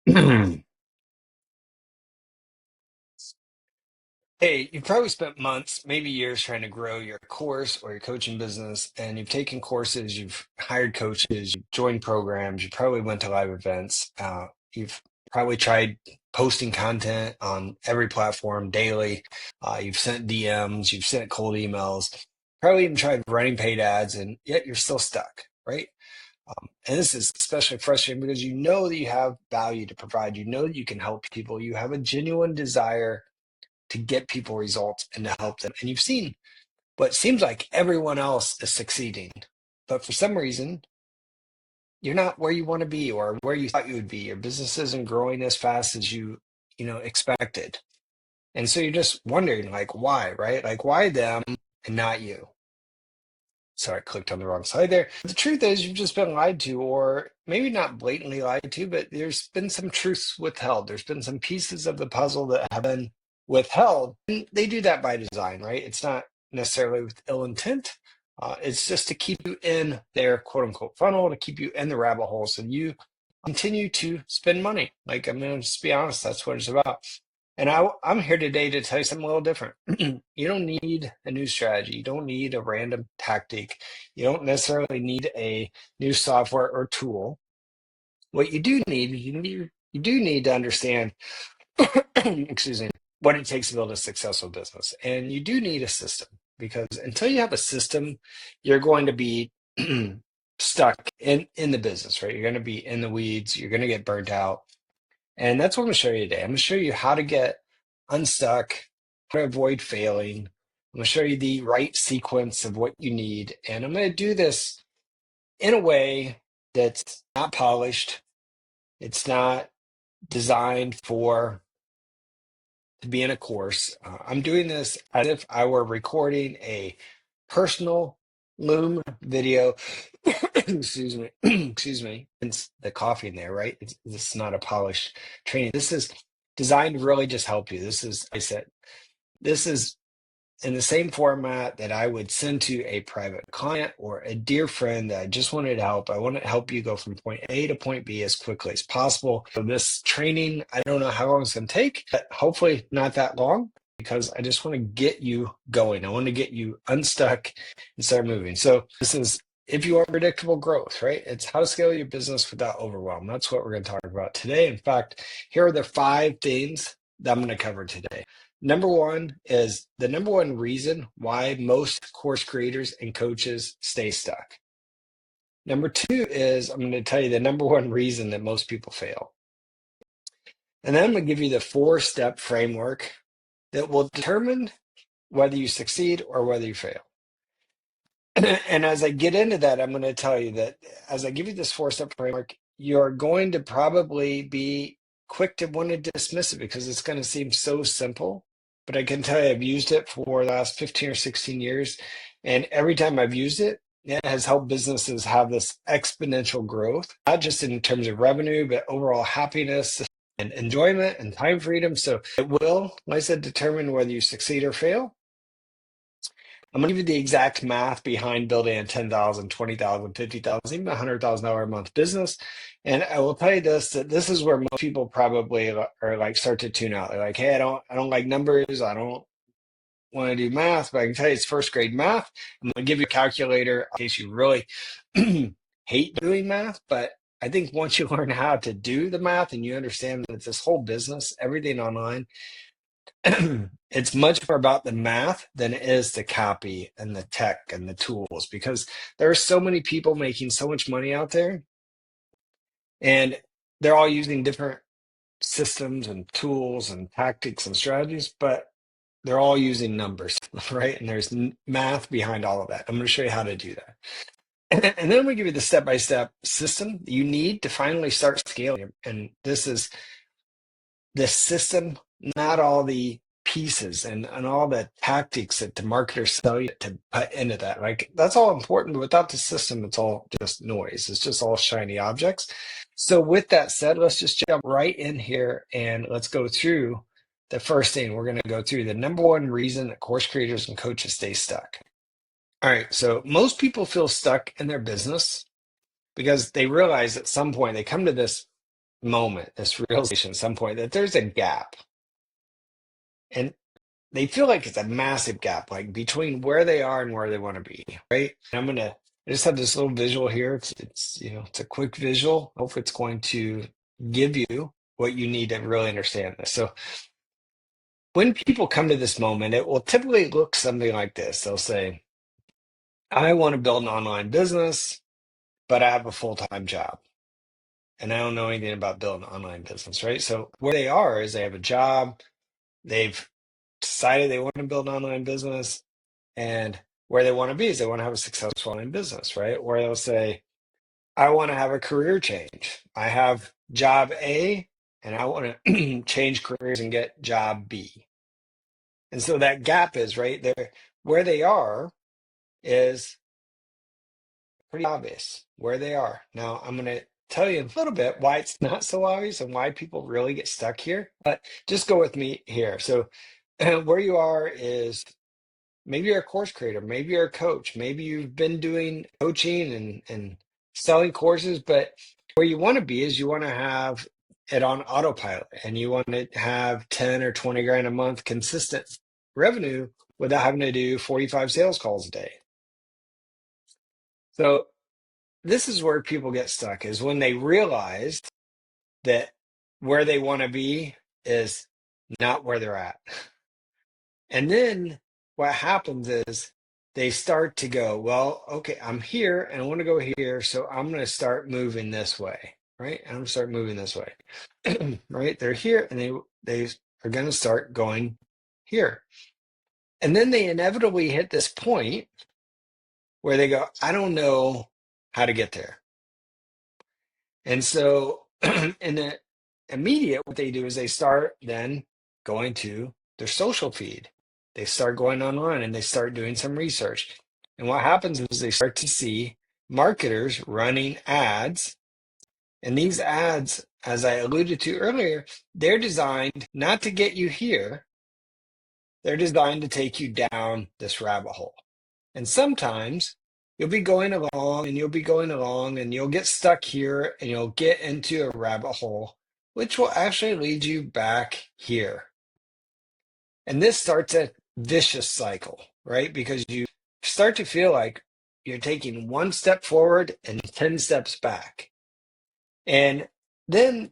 Hey, you've probably spent months, maybe years trying to grow your course or your coaching business, and you've taken courses, you've hired coaches, you've joined programs, you probably went to live events, you've probably tried posting content on every platform daily, you've sent DMs, you've sent cold emails, probably even tried running paid ads, and yet you're still stuck, right? And this is especially frustrating because you know that you have value to provide, you know that you can help people, you have a genuine desire to get people results and to help them. And you've seen what seems like everyone else is succeeding, but for some reason, you're not where you want to be or where you thought you would be. Your business isn't growing as fast as you expected. And so you're just wondering, like, why, right? Like, why them and not you? Sorry, I clicked on the wrong slide there. The truth is, you've just been lied to, or maybe not blatantly lied to, but there's been some truths withheld. There's been some pieces of the puzzle that have been withheld. And they do that by design, right? It's not necessarily with ill intent. It's just to keep you in their quote unquote funnel, to keep you in the rabbit hole so you continue to spend money. Like, I'm going to just be honest, that's what it's about. And I'm here today to tell you something a little different. You don't need a new strategy. You don't need a random tactic. You don't necessarily need a new software or tool. What you do need, you do need to understand, excuse me, what it takes to build a successful business. And you do need a system because until you have a system, you're going to be stuck in the business, right? You're going to be in the weeds. You're going to get burnt out. And that's what I'm going to show you today. I'm going to show you how to get unstuck, how to avoid failing. I'm going to show you the right sequence of what you need. And I'm going to do this in a way that's not polished. It's not designed for to be in a course. I'm doing this as if I were recording a personal Loom video. Excuse me. Excuse me. It's the coffee in there, right? This is not a polished training. This is designed to really just help you. This is, I said, this is in the same format that I would send to a private client or a dear friend that I just wanted to help. I want to help you go from point A to point B as quickly as possible. So this training, I don't know how long it's going to take, but hopefully not that long because I just want to get you going. I want to get you unstuck and start moving. So this is if you want predictable growth, right? It's how to scale your business without overwhelm. That's what we're going to talk about today. In fact, here are the 5 things that I'm going to cover today. Number one is the number one reason why most course creators and coaches stay stuck. Number two is I'm going to tell you the number one reason that most people fail. And then I'm going to give you the 4-step framework that will determine whether you succeed or whether you fail. And as I get into that, I'm going to tell you that as I give you this 4-step framework, you're going to probably be quick to want to dismiss it because it's going to seem so simple. But I can tell you, I've used it for the last 15 or 16 years. And every time I've used it, it has helped businesses have this exponential growth, not just in terms of revenue, but overall happiness and enjoyment and time freedom. So it will, like I said, determine whether you succeed or fail. I'm going to give you the exact math behind building a 10,000, 20,000, 50,000, even $100,000 a month business. And I will tell you this, that this is where most people probably are like start to tune out. They're like, hey, I don't like numbers. I don't want to do math, but I can tell you it's first grade math. I'm going to give you a calculator in case you really hate doing math. But I think once you learn how to do the math and you understand that this whole business, everything online, it's much more about the math than it is the copy and the tech and the tools because there are so many people making so much money out there and they're all using different systems and tools and tactics and strategies, but they're all using numbers, right? And there's math behind all of that. I'm going to show you how to do that. And then I'm going to give you the step-by-step system you need to finally start scaling. And this is the system, not all the pieces and all the tactics that the marketers sell you to put into that. Like that's all important, but without the system, it's all just noise. It's just all shiny objects. So with that said, let's just jump right in here and let's go through the first thing. We're going to go through the number one reason that course creators and coaches stay stuck. All right. So most people feel stuck in their business because they realize at some point they come to this moment, this realization at some point that there's a gap. And they feel like it's a massive gap, like between where they are and where they want to be, right? And I just have this little visual here. It's a quick visual. Hopefully it's going to give you what you need to really understand this. So when people come to this moment, it will typically look something like this. They'll say, I want to build an online business, but I have a full-time job and I don't know anything about building an online business, right? So where they are is they have a job, they've decided they want to build an online business, and where they want to be is they want to have a successful online business, right? Where they'll say, I want to have a career change. I have job A and I want to change careers and get job B. And so that gap is right there. Where they are is pretty obvious where they are. Now, I'm going to tell you a little bit why it's not so obvious and why people really get stuck here, but just go with me here. So, where you are is maybe you're a course creator, maybe you're a coach, maybe you've been doing coaching and selling courses, but where you want to be is you want to have it on autopilot and you want to have 10 or 20 grand a month consistent revenue without having to do 45 sales calls a day. So this is where people get stuck is when they realize that where they want to be is not where they're at. And then what happens is they start to go, well, okay, I'm here and I want to go here. So I'm going to start moving this way, right? I'm going to start moving this way, right? They're here and they are going to start going here. And then they inevitably hit this point where they go, I don't know how to get there. And so in the immediate, what they do is they start then going to their social feed. They start going online and they start doing some research. And what happens is they start to see marketers running ads. And these ads, as I alluded to earlier, they're designed not to get you here. They're designed to take you down this rabbit hole. And sometimes you'll be going along and you'll be going along and you'll get stuck here and you'll get into a rabbit hole, which will actually lead you back here. And this starts a vicious cycle, right? Because you start to feel like you're taking one step forward and 10 steps back. And then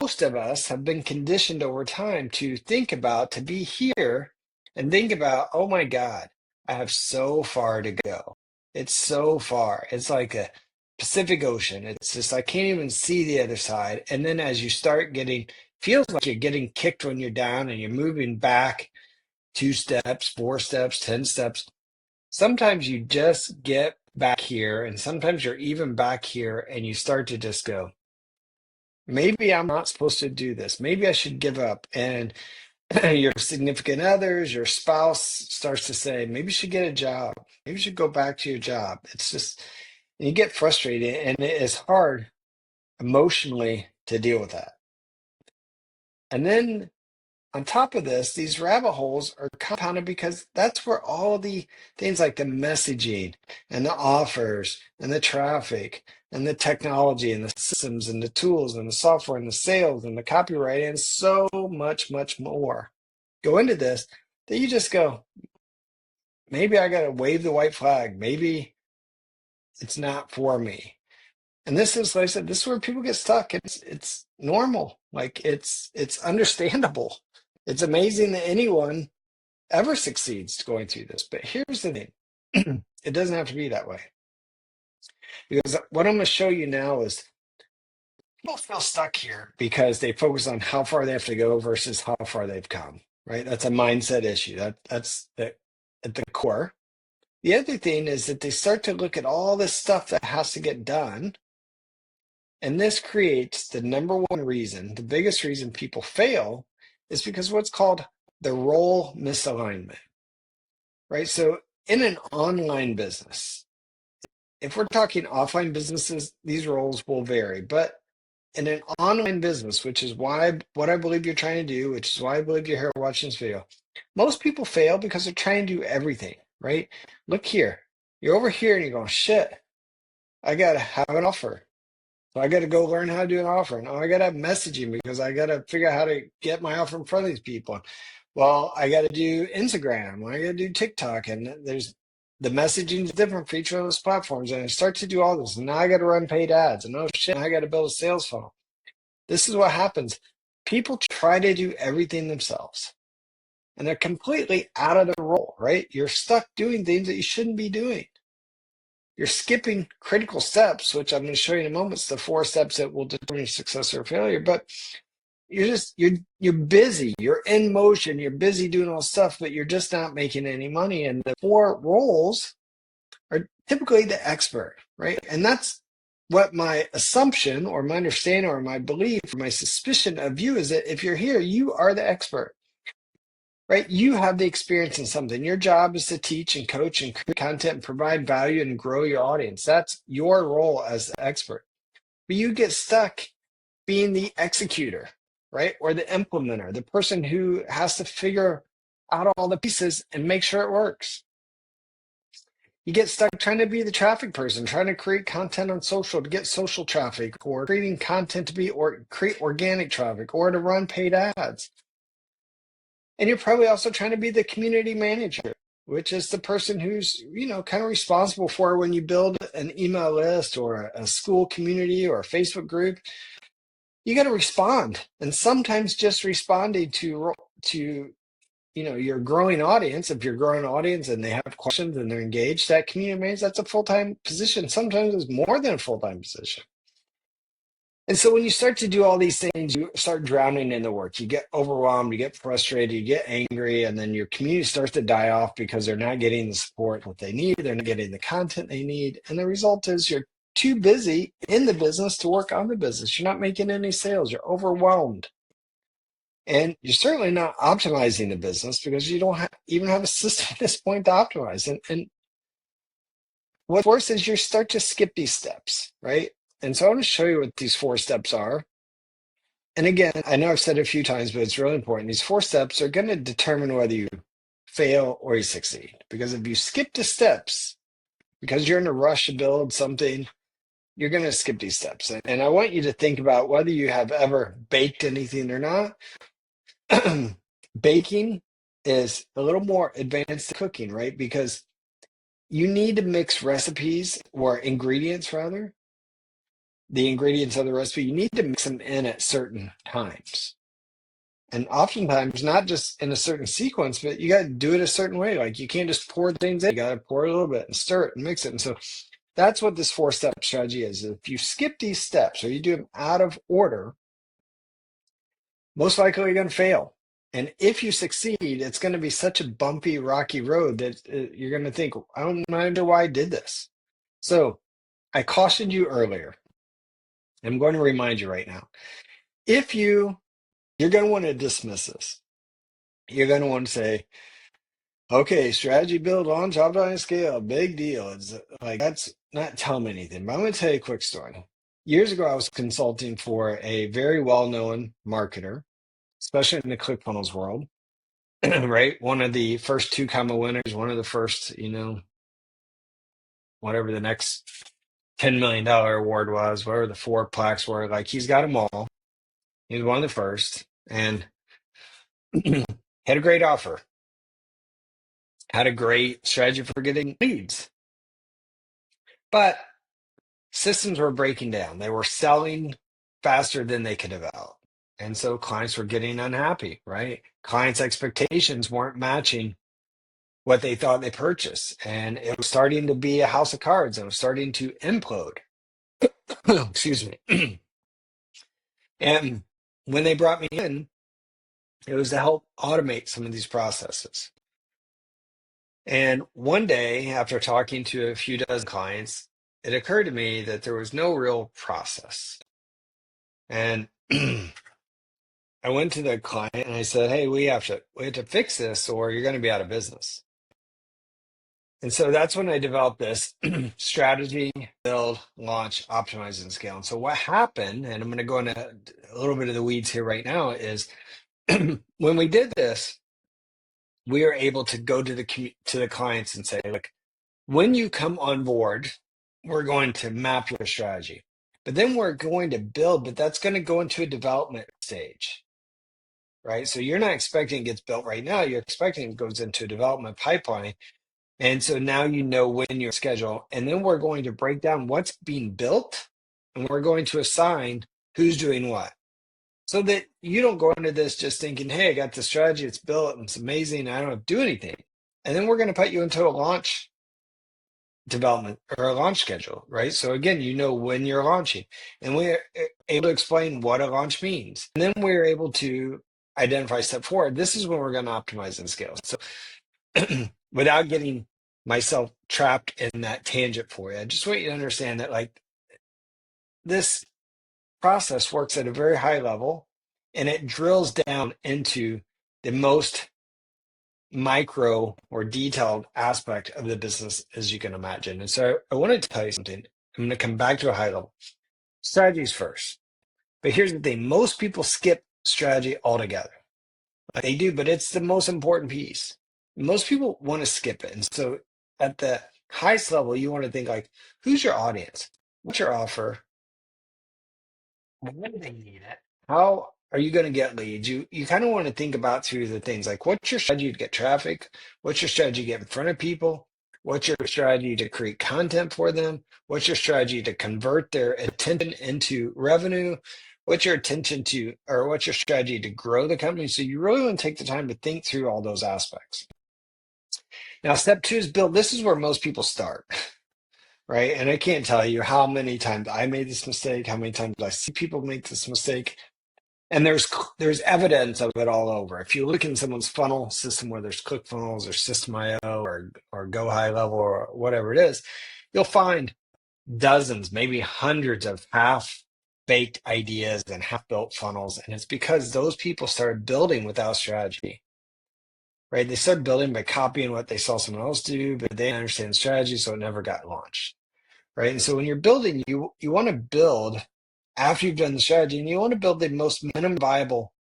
most of us have been conditioned over time to think about, to be here and think about, oh my God, I have so far to go. It's so far. It's like a Pacific Ocean. It's just, I can't even see the other side. And then as you start getting, feels like you're getting kicked when you're down and you're moving back 2 steps, 4 steps, 10 steps. Sometimes you just get back here, and sometimes you're even back here, and you start to just go, maybe I'm not supposed to do this. Maybe I should give up. And your significant others, your spouse starts to say, maybe you should get a job. Maybe you should go back to your job. It's just, and you get frustrated, and it is hard emotionally to deal with that. And then on top of this, these rabbit holes are compounded because that's where all the things like the messaging and the offers and the traffic and the technology and the systems and the tools and the software and the sales and the copyright and so much, much more go into this that you just go, maybe I got to wave the white flag. Maybe it's not for me. And this is, like I said, this is where people get stuck. It's normal. Like it's understandable. It's amazing that anyone ever succeeds going through this. But here's the thing. It doesn't have to be that way. Because what I'm going to show you now is people feel stuck here because they focus on how far they have to go versus how far they've come, right? That's a mindset issue. At the core. The other thing is that they start to look at all this stuff that has to get done. And this creates the number one reason, the biggest reason people fail is because what's called the role misalignment, right? So in an online business, if we're talking offline businesses, these roles will vary. But in an online business, which is what I believe you're trying to do, which is why I believe you're here watching this video, most people fail because they're trying to do everything, right? Look here. You're over here and you're going, shit, I got to have an offer. So I got to go learn how to do an offering. Oh, I got to have messaging because I got to figure out how to get my offer in front of these people. Well, I got to do Instagram. I got to do TikTok, and there's the messaging is different for each of those platforms. And I start to do all this. And now I got to run paid ads. And oh shit, I got to build a sales funnel. This is what happens. People try to do everything themselves, and they're completely out of their role, right? You're stuck doing things that you shouldn't be doing. You're skipping critical steps, which I'm going to show you in a moment. It's the 4 steps that will determine your success or failure. But you're busy. You're in motion. You're busy doing all stuff, but you're just not making any money. And the 4 roles are typically the expert, right? And that's what my assumption or my understanding or my belief or my suspicion of you is that if you're here, you are the expert, right? You have the experience in something. Your job is to teach and coach and create content and provide value and grow your audience. That's your role as the expert. But you get stuck being the executor, right? Or the implementer, the person who has to figure out all the pieces and make sure it works. You get stuck trying to be the traffic person, trying to create content on social to get social traffic, or creating content to be or create organic traffic, or to run paid ads. And you're probably also trying to be the community manager, which is the person who's, kind of responsible for when you build an email list or a school community or a Facebook group. You got to respond, and sometimes just responding to your growing audience. If you're growing audience and they have questions and they're engaged, that community manager, that's a full-time position. Sometimes it's more than a full-time position. And so when you start to do all these things, you start drowning in the work. You get overwhelmed, you get frustrated, you get angry, and then your community starts to die off because they're not getting the support that they need. They're not getting the content they need. And the result is you're too busy in the business to work on the business. You're not making any sales. You're overwhelmed. And you're certainly not optimizing the business because you don't even have a system at this point to optimize. And what's worse is you start to skip these steps, right? And so I want to show you what these 4 steps are. And again, I know I've said it a few times, but it's really important. These 4 steps are going to determine whether you fail or you succeed. Because if you skip the steps, because you're in a rush to build something, you're going to skip these steps. And I want you to think about whether you have ever baked anything or not. Baking is a little more advanced than cooking, right? Because you need to mix recipes or ingredients, rather, the ingredients of the recipe, you need to mix them in at certain times. And oftentimes, not just in a certain sequence, but you got to do it a certain way. Like you can't just pour things in. You got to pour a little bit and stir it and mix it. And so that's what this 4-step strategy is. If you skip these steps or you do them out of order, most likely you're going to fail. And if you succeed, it's going to be such a bumpy, rocky road that you're going to think, I don't know why I did this. So I cautioned you earlier. I'm going to remind you right now. If you're going to want to dismiss this. You're going to want to say, okay, strategy build on top of scale, big deal. It's like, that's not telling me anything. But I'm going to tell you a quick story. Years ago, I was consulting for a very well-known marketer, especially in the ClickFunnels world, right? One of the first 2 comma winners, one of the first, whatever the next $10 million award was, whatever the 4 plaques were, like he's got them all. He was one of the first and had a great offer, had a great strategy for getting leads. But systems were breaking down. They were selling faster than they could develop. And so clients were getting unhappy, right? Clients' expectations weren't matching what they thought they purchased. And it was starting to be a house of cards. It was starting to implode. Excuse me. And when they brought me in, it was to help automate some of these processes. And one day, after talking to a few dozen clients, it occurred to me that there was no real process. And I went to the client and I said, "Hey, we have to fix this, or you're going to be out of business." And so that's when I developed this strategy, build, launch, optimize, and scale. And so what happened, and I'm going to go into a little bit of the weeds here right now, is when we did this, we are able to go to the clients and say, look, when you come on board, we're going to map your strategy. But then we're going to build, but that's going to go into a development stage, right? So you're not expecting it gets built right now. You're expecting it goes into a development pipeline. And so now you know when your schedule, and then we're going to break down what's being built, and we're going to assign who's doing what. So that you don't go into this just thinking, hey, I got the strategy, it's built, and it's amazing, I don't have to do anything. And then we're going to put you into a launch development or a launch schedule, right? So again, you know when you're launching, and we're able to explain what a launch means. And then we're able to identify step forward. This is when we're going to optimize and scale. So without getting myself trapped in that tangent for you, I just want you to understand that like this process works at a very high level, and it drills down into the most micro or detailed aspect of the business as you can imagine. And so I want to tell you something. I'm going to come back to a high level. Strategies first. But here's the thing. Most people skip strategy altogether. They do, but it's the most important piece. Most people want to skip it. And so at the highest level, you want to think like, who's your audience? What's your offer? When do they need it? How are you going to get leads? You kind of want to think about through the things like what's your strategy to get traffic? What's your strategy to get in front of people? What's your strategy to create content for them? What's your strategy to convert their attention into revenue? What's your attention to, or what's your strategy to grow the company? So you really want to take the time to think through all those aspects. Now, step two is build. This is where most people start, right? And I can't tell you how many times I made this mistake, how many times I see people make this mistake. And there's evidence of it all over. If you look in someone's funnel system, whether it's ClickFunnels or System.io or Go High Level or whatever it is, you'll find dozens, maybe hundreds of half-baked ideas and half-built funnels. And it's because those people started building without strategy, right? They started building by copying what they saw someone else do, but they didn't understand strategy, so it never got launched, right? And so when you're building, you want to build after you've done the strategy, and you want to build the most minimum viable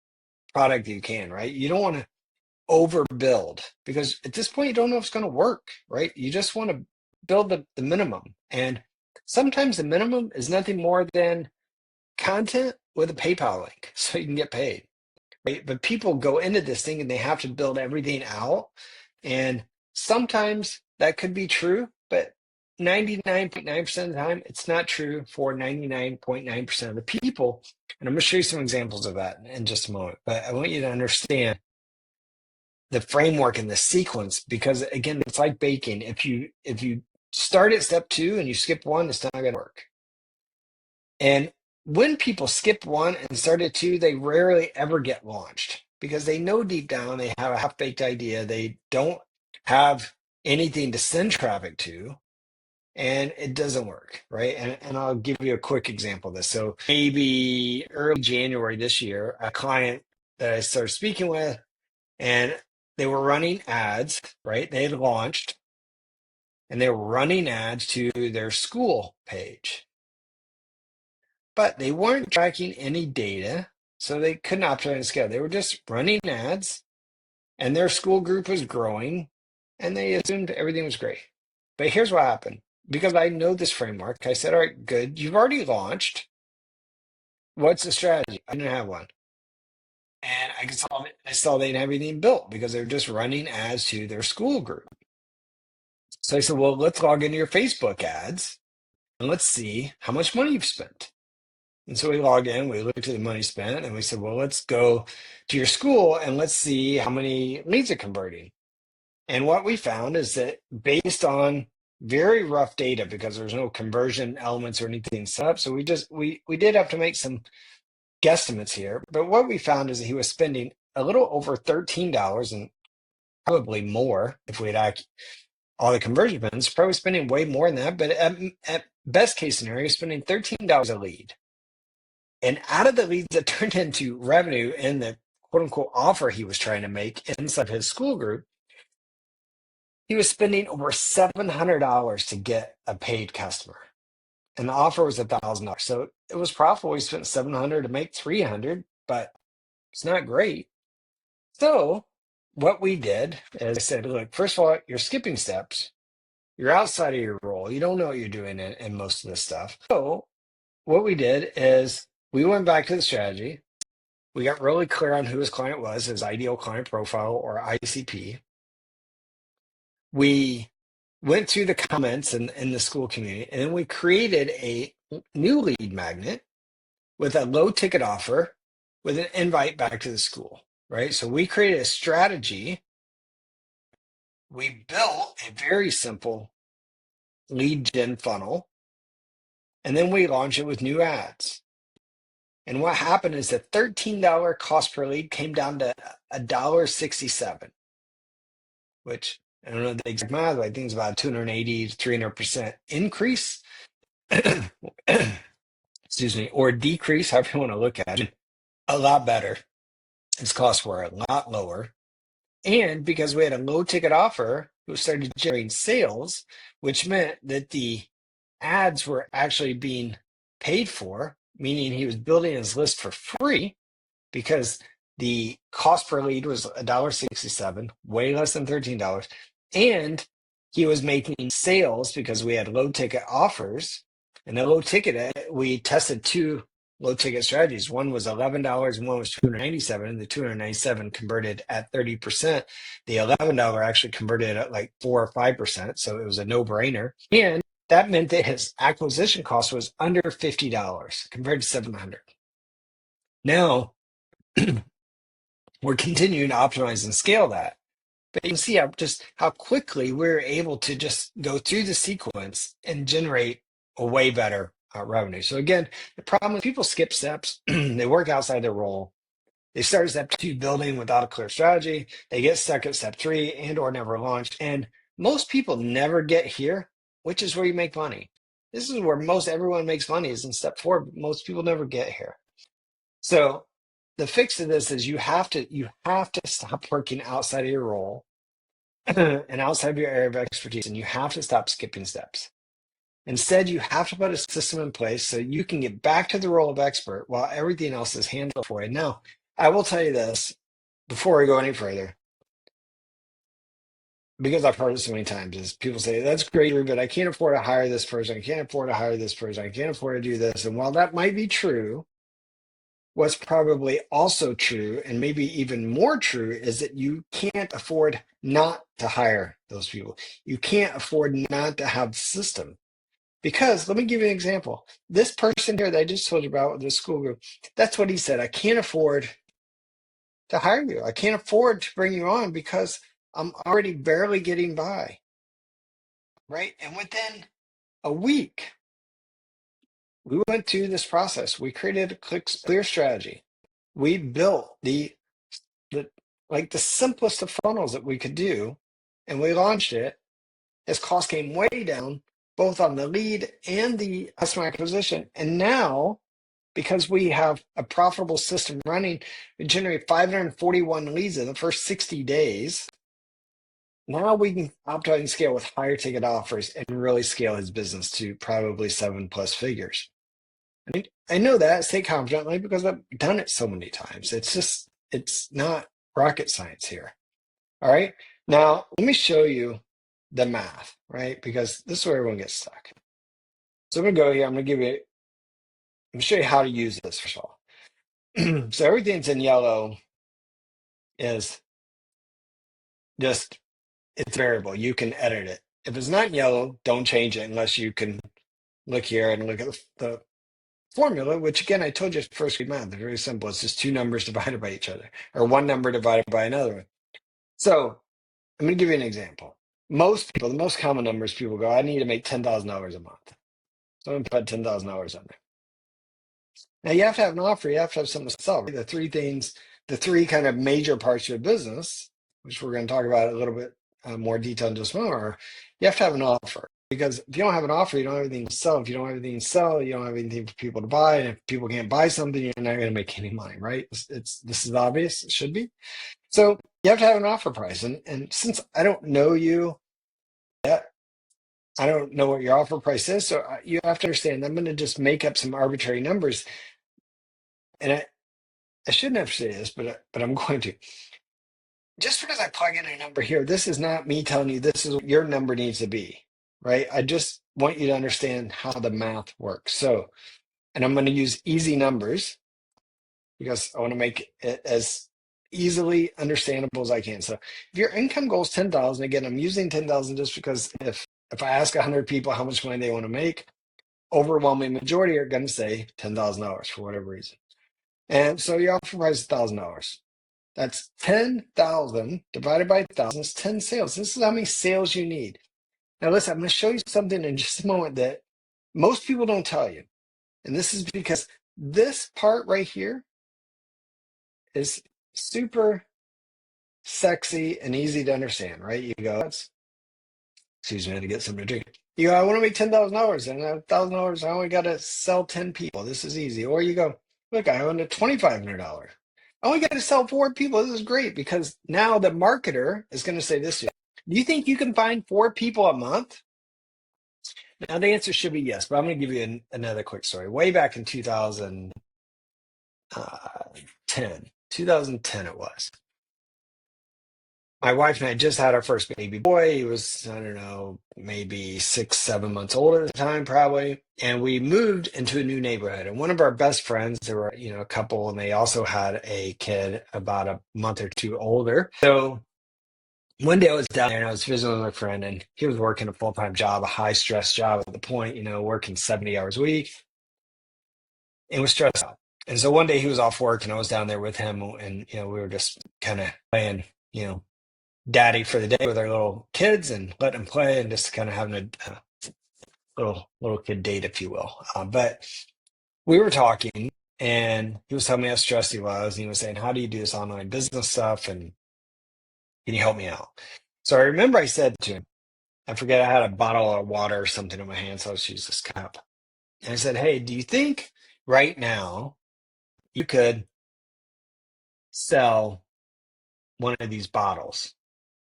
product you can, right? You don't want to overbuild because at this point you don't know if it's going to work, right? You just want to build the minimum. And sometimes the minimum is nothing more than content with a PayPal link so you can get paid, right? But people go into this thing and they have to build everything out. And sometimes that could be true, but 99.9% of the time, it's not true for 99.9% of the people. And I'm going to show you some examples of that in just a moment. But I want you to understand the framework and the sequence, because again, it's like baking. If you start at step two and you skip one, it's not going to work. And when people skip one and start at two, they rarely ever get launched because they know deep down they have a half-baked idea. They don't have anything to send traffic to, and it doesn't work, right? And I'll give you a quick example of this. So maybe early January this year, a client that I started speaking with, and they were running ads, right? They had launched and they were running ads to their school page, but they weren't tracking any data, so they couldn't optimize and scale. They were just running ads, and their school group was growing, and they assumed everything was great. But here's what happened. Because I know this framework, I said, all right, good. You've already launched. What's the strategy? I didn't have one. And I saw they didn't have anything built because they were just running ads to their school group. So I said, well, let's log into your Facebook ads and let's see how much money you've spent. And so we logged in, we looked at the money spent, and we said, well, let's go to your school and let's see how many leads are converting. And what we found is that based on very rough data, because there's no conversion elements or anything set up, so we did have to make some guesstimates here. But what we found is that he was spending a little over $13 and probably more if we had all the conversion funds, probably spending way more than that. But at best case scenario, spending $13 a lead. And out of the leads that turned into revenue in the quote unquote offer he was trying to make inside his school group, he was spending over $700 to get a paid customer. And the offer was $1,000. So it was profitable. He spent $700 to make $300, but it's not great. So what we did is I said, look, first of all, you're skipping steps. You're outside of your role. You don't know what you're doing in most of this stuff. So what we did is we went back to the strategy. We got really clear on who his client was, his ideal client profile or ICP. We went through the comments in the school community, and then we created a new lead magnet with a low ticket offer with an invite back to the school, right? So we created a strategy. We built a very simple lead gen funnel, and then we launched it with new ads. And what happened is the $13 cost per lead came down to $1.67, which I don't know the exact math, but I think it's about 280 to 300% increase. Excuse me, or decrease, however you want to look at it. A lot better. Its costs were a lot lower. And because we had a low ticket offer, we started generating sales, which meant that the ads were actually being paid for, meaning he was building his list for free because the cost per lead was $1.67, way less than $13. And he was making sales because we had low ticket offers. And the low ticket, we tested two low ticket strategies. One was $11 and one was $297. And the $297 converted at 30%. The $11 actually converted at like 4 or 5%. So it was a no brainer. And that meant that his acquisition cost was under $50 compared to $700. Now we're continuing to optimize and scale that. But you can see how quickly we're able to just go through the sequence and generate a way better revenue. So again, the problem is people skip steps. They work outside their role. They start step 2 building without a clear strategy. They get stuck at step 3 and or never launch. And most people never get here, which is where you make money. This is where most everyone makes money is in step 4, but most people never get here. So the fix to this is you have to stop working outside of your role and outside of your area of expertise, and you have to stop skipping steps. Instead, you have to put a system in place so you can get back to the role of expert while everything else is handled for you. Now, I will tell you this before we go any further, because I've heard it so many times, is people say, that's great, but I can't afford to hire this person. I can't afford to hire this person. I can't afford to do this. And while that might be true, what's probably also true, and maybe even more true, is that you can't afford not to hire those people. You can't afford not to have the system. Because let me give you an example. This person here that I just told you about with the school group, that's what he said. I can't afford to hire you. I can't afford to bring you on because I'm already barely getting by. Right? And within a week, we went through this process. We created a clear strategy. We built the like the simplest of funnels that we could do, and we launched it. His cost came way down, both on the lead and the customer acquisition. And now, because we have a profitable system running, we generate 541 leads in the first 60 days. Now we can optimize and scale with higher ticket offers and really scale his business to probably 7+ figures. I mean, I know that, say confidently, because I've done it so many times. It's not rocket science here. All right. Now, let me show you the math, right? Because this is where everyone gets stuck. So I'm going to go here. I'm going to show you how to use this first of all. So everything that's in yellow is just, it's variable. You can edit it. If it's not in yellow, don't change it unless you can look here and look at the formula, which again, I told you first grade math. It's very simple. It's just two numbers divided by each other, or one number divided by another one. So I'm going to give you an example. Most people, the most common numbers people go, I need to make $10,000 a month. So I'm going to put $10,000 on there. Now you have to have an offer. You have to have something to sell. Right? The three things, the three kind of major parts of your business, which we're going to talk about a little bit more detail in just a moment, are you have to have an offer. Because if you don't have an offer, you don't have anything to sell. If you don't have anything to sell, you don't have anything for people to buy. And if people can't buy something, you're not going to make any money, right? This is obvious. It should be. So you have to have an offer price. And since I don't know you yet, I don't know what your offer price is. So you have to understand, I'm going to just make up some arbitrary numbers. And I shouldn't have to say this, but I'm going to. Just because I plug in a number here, this is not me telling you this is what your number needs to be, right? I just want you to understand how the math works. So And I'm going to use easy numbers because I want to make it as easily understandable as I can. So if your income goal is 10,000, again, I'm using 10,000 just because if I ask 100 people how much money they want to make, overwhelming majority are going to say $10,000 for whatever reason. And so your offer price is $1,000. That's 10,000 divided by 1,000 is 10 sales. This is how many sales you need. Now, listen, I'm going to show you something in just a moment that most people don't tell you. And this is because this part right here is super sexy and easy to understand, right? You go, excuse me, to get something to drink. You go, I want to make $10,000 and $1,000, I only got to sell 10 people. This is easy. Or you go, look, I own a $2,500. I only got to sell 4 people. This is great because now the marketer is going to say this to you. Do you think you can find 4 people a month? Now the answer should be yes, but I'm going to give you another quick story. Way back in 2010 it was. My wife and I just had our first baby boy. He was, I don't know, maybe 6, 7 months old at the time, probably. And we moved into a new neighborhood. And one of our best friends, there were, a couple, and they also had a kid about a month or two older. So one day I was down there and I was visiting with my friend, and he was working a full-time job, a high-stress job at the point, working 70 hours a week. And was stressed out. And so one day he was off work and I was down there with him, and we were just kind of playing, daddy for the day with our little kids and letting them play and just kind of having a little kid date, if you will. But we were talking, and he was telling me how stressed he was, and he was saying, "How do you do this online business stuff? And can you help me out?" So I remember I said to him, I forget, I had a bottle of water or something in my hand, so I was using this cup. And I said, "Hey, do you think right now you could sell one of these bottles?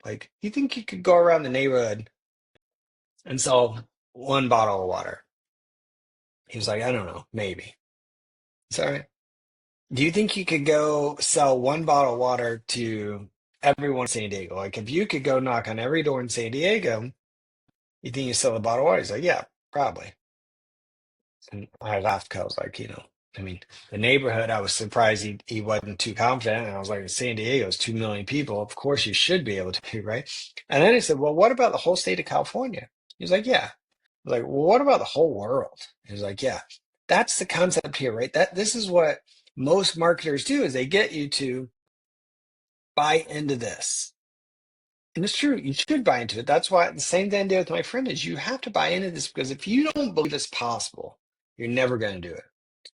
Like, you think you could go around the neighborhood and sell one bottle of water?" He was like, "I don't know, maybe." It's all right. Do you think you could go sell one bottle of water to everyone in San Diego? Like, if you could go knock on every door in San Diego, you think you sell a bottle of water? He's like, "Yeah, probably." And I laughed because I was like, I mean, the neighborhood, I was surprised he wasn't too confident. And I was like, San Diego is 2 million people. Of course, you should be able to, right? And then he said, "Well, what about the whole state of California?" He was like, "Yeah." I was like, "Well, what about the whole world?" He was like, "Yeah." That's the concept here, right? This is what most marketers do, is they get you to buy into this. And it's true, you should buy into it. That's why the same thing I did with my friend is you have to buy into this, because if you don't believe it's possible, you're never going to do it.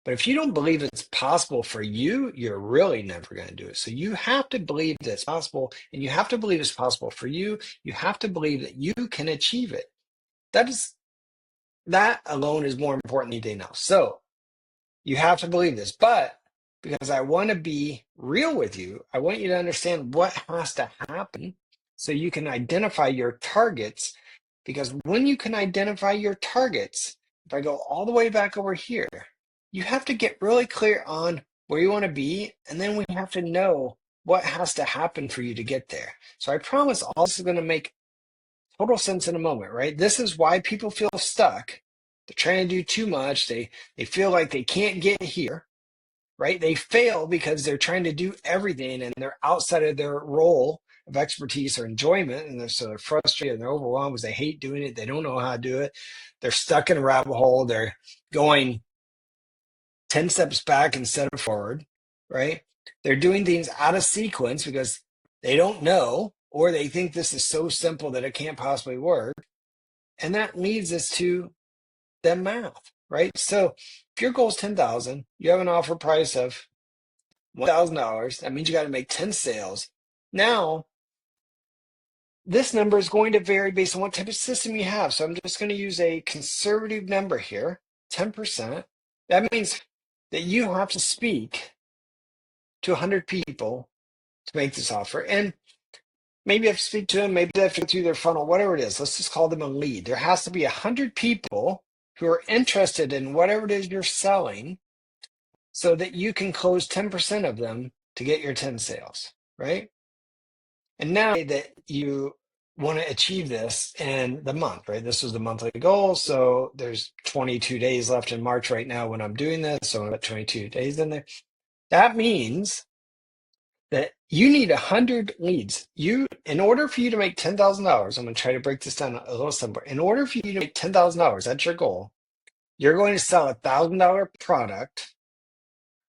But if you don't believe it's possible for you, you're really never going to do it. So you have to believe that it's possible, and you have to believe it's possible for you. You have to believe that you can achieve it. That alone is more important than anything else. So you have to believe this. But because I want to be real with you, I want you to understand what has to happen so you can identify your targets. Because when you can identify your targets, if I go all the way back over here, you have to get really clear on where you want to be. And then we have to know what has to happen for you to get there. So I promise all this is going to make total sense in a moment, right? This is why people feel stuck. They're trying to do too much. They feel like they can't get here, right? They fail because they're trying to do everything and they're outside of their role of expertise or enjoyment. And so they're frustrated and they're overwhelmed because they hate doing it. They don't know how to do it. They're stuck in a rabbit hole. They're going 10 steps back instead of forward, right? They're doing things out of sequence because they don't know, or they think this is so simple that it can't possibly work. And that leads us to the math, right? So if your goal is 10,000, you have an offer price of $1,000. That means you got to make 10 sales. Now, this number is going to vary based on what type of system you have. So I'm just going to use a conservative number here, 10%. That means that you have to speak to 100 people to make this offer. And maybe I have to speak to them, maybe I have to go through their funnel, whatever it is. Let's just call them a lead. There has to be 100 people who are interested in whatever it is you're selling so that you can close 10% of them to get your 10 sales, right? And now that you want to achieve this in the month, right? This was the monthly goal. So there's 22 days left in March right now when I'm doing this. So I'm at 22 days in there. That means that you need 100 leads. In order for you to make $10,000, I'm going to try to break this down a little simpler. In order for you to make $10,000, that's your goal. You're going to sell $1,000 product,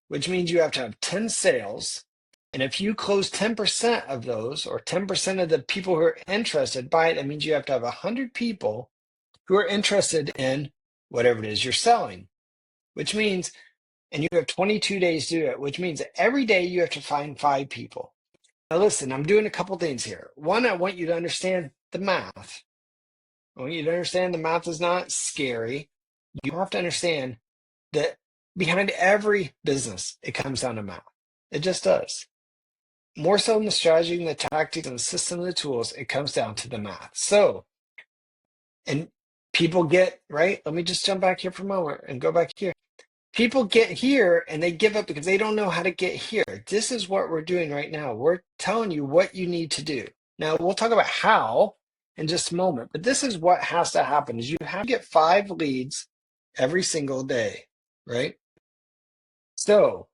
which means you have to have 10 sales. And if you close 10% of those, or 10% of the people who are interested by it, that means you have to have 100 people who are interested in whatever it is you're selling, which means, and you have 22 days to do it, which means that every day you have to find 5 people. Now, listen, I'm doing a couple things here. One, I want you to understand the math. I want you to understand the math is not scary. You have to understand that behind every business, it comes down to math. It just does. More so than the strategy and the tactics and the system and the tools, it comes down to the math. So, and people get, right? Let me just jump back here for a moment and go back here. People get here and they give up because they don't know how to get here. This is what we're doing right now. We're telling you what you need to do. Now, we'll talk about how in just a moment, but this is what has to happen is you have to get 5 leads every single day, right? So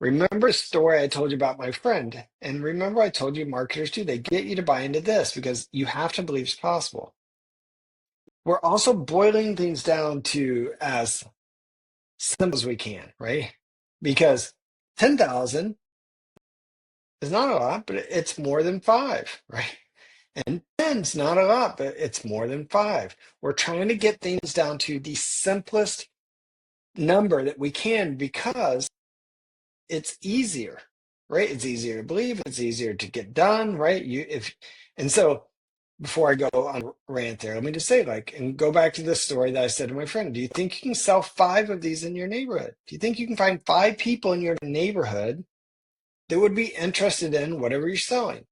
remember the story I told you about my friend. And remember I told you marketers do, they get you to buy into this because you have to believe it's possible. We're also boiling things down to as simple as we can, right? Because 10,000 is not a lot, but it's more than 5, right? And 10's not a lot, but it's more than 5. We're trying to get things down to the simplest number that we can because it's easier, right? It's easier to believe, it's easier to get done, right? And so before I go on a rant there, let me just say, and go back to this story that I said to my friend. Do you think you can sell 5 of these in your neighborhood? Do you think you can find 5 people in your neighborhood that would be interested in whatever you're selling?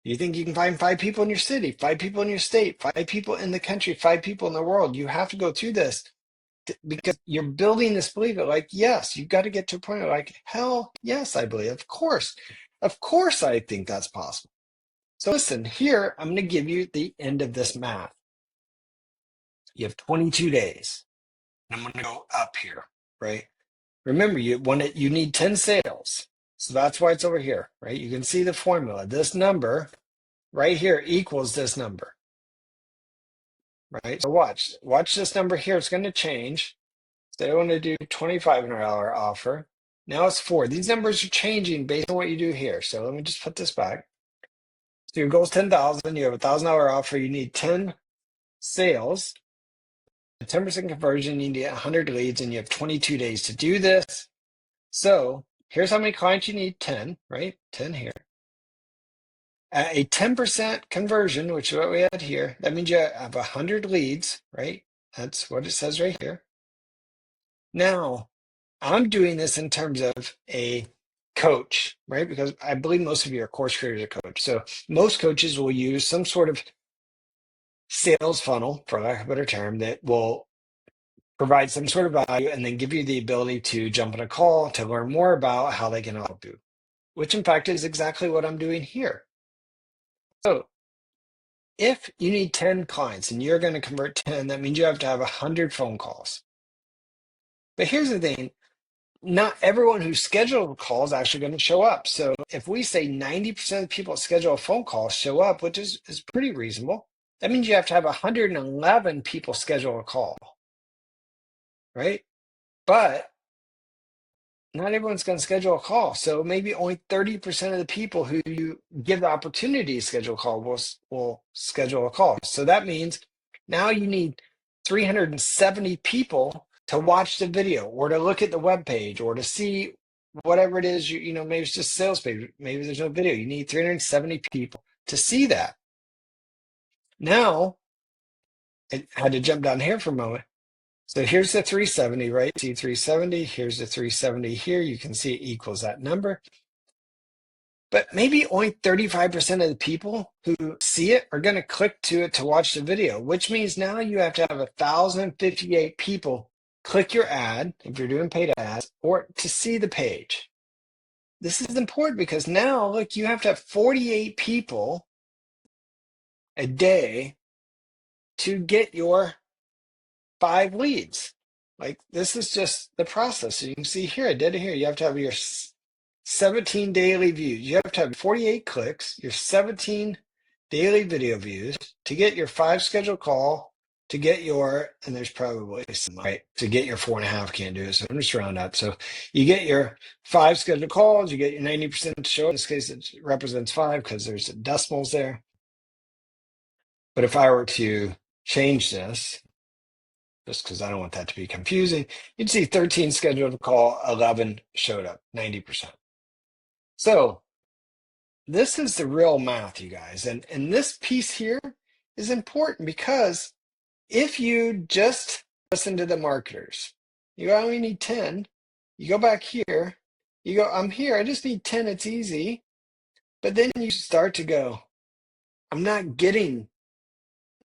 Do you think you can find 5 people in your city, 5 people in your state, 5 people in the country, 5 people in the world? You have to go through this because you're building this belief of yes, you've got to get to a point of hell yes, I believe. Of course I think that's possible. So listen, here, I'm going to give you the end of this math. You have 22 days. And I'm going to go up here, right? Remember, you need 10 sales. So that's why it's over here, right? You can see the formula. This number right here equals this number, right? So watch this number here. It's going to change. So I want to do $2,500 offer. Now it's 4. These numbers are changing based on what you do here. So let me just put this back. So your goal is 10,000. You have $1,000 offer. You need 10 sales, a 10% conversion. You need 100 leads, and you have 22 days to do this. So here's how many clients you need. 10, right? 10 here. At a 10% conversion, which is what we had here, that means you have 100 leads, right? That's what it says right here. Now, I'm doing this in terms of a coach, right? Because I believe most of you are course creators or coach. So most coaches will use some sort of sales funnel, for lack of a better term, that will provide some sort of value and then give you the ability to jump on a call to learn more about how they can help you, which in fact is exactly what I'm doing here. So if you need 10 clients and you're going to convert 10, that means you have to have 100 phone calls. But here's the thing. Not everyone who scheduled a call is actually going to show up. So if we say 90% of the people that schedule a phone call show up, which is pretty reasonable, that means you have to have 111 people schedule a call, right? But not everyone's going to schedule a call. So maybe only 30% of the people who you give the opportunity to schedule a call will schedule a call. So that means now you need 370 people to watch the video or to look at the web page or to see whatever it is, maybe it's just sales page, maybe there's no video. You need 370 people to see that. Now, I had to jump down here for a moment. So here's the 370, right? See 370, here's the 370 here. You can see it equals that number. But maybe only 35% of the people who see it are going to click to it to watch the video, which means now you have to have 1,058 people click your ad, if you're doing paid ads, or to see the page. This is important because now, look, you have to have 48 people a day to get your 5 leads. Like this is just the process. So you can see here, I did it here. You have to have your 17 daily views. You have to have 48 clicks, your 17 daily video views to get your 5 scheduled call, to get your, and there's probably some, right, to get your 4.5 can't do it. So I'm just round up. So you get your 5 scheduled calls, you get your 90% to show. In this case, it represents 5 because there's decimals there. But if I were to change this, just because I don't want that to be confusing, you'd see 13 scheduled to call, 11 showed up, 90%. So this is the real math, you guys. And this piece here is important because if you just listen to the marketers, you go, I only need 10. You go back here, you go, I'm here, I just need 10, it's easy. But then you start to go, I'm not getting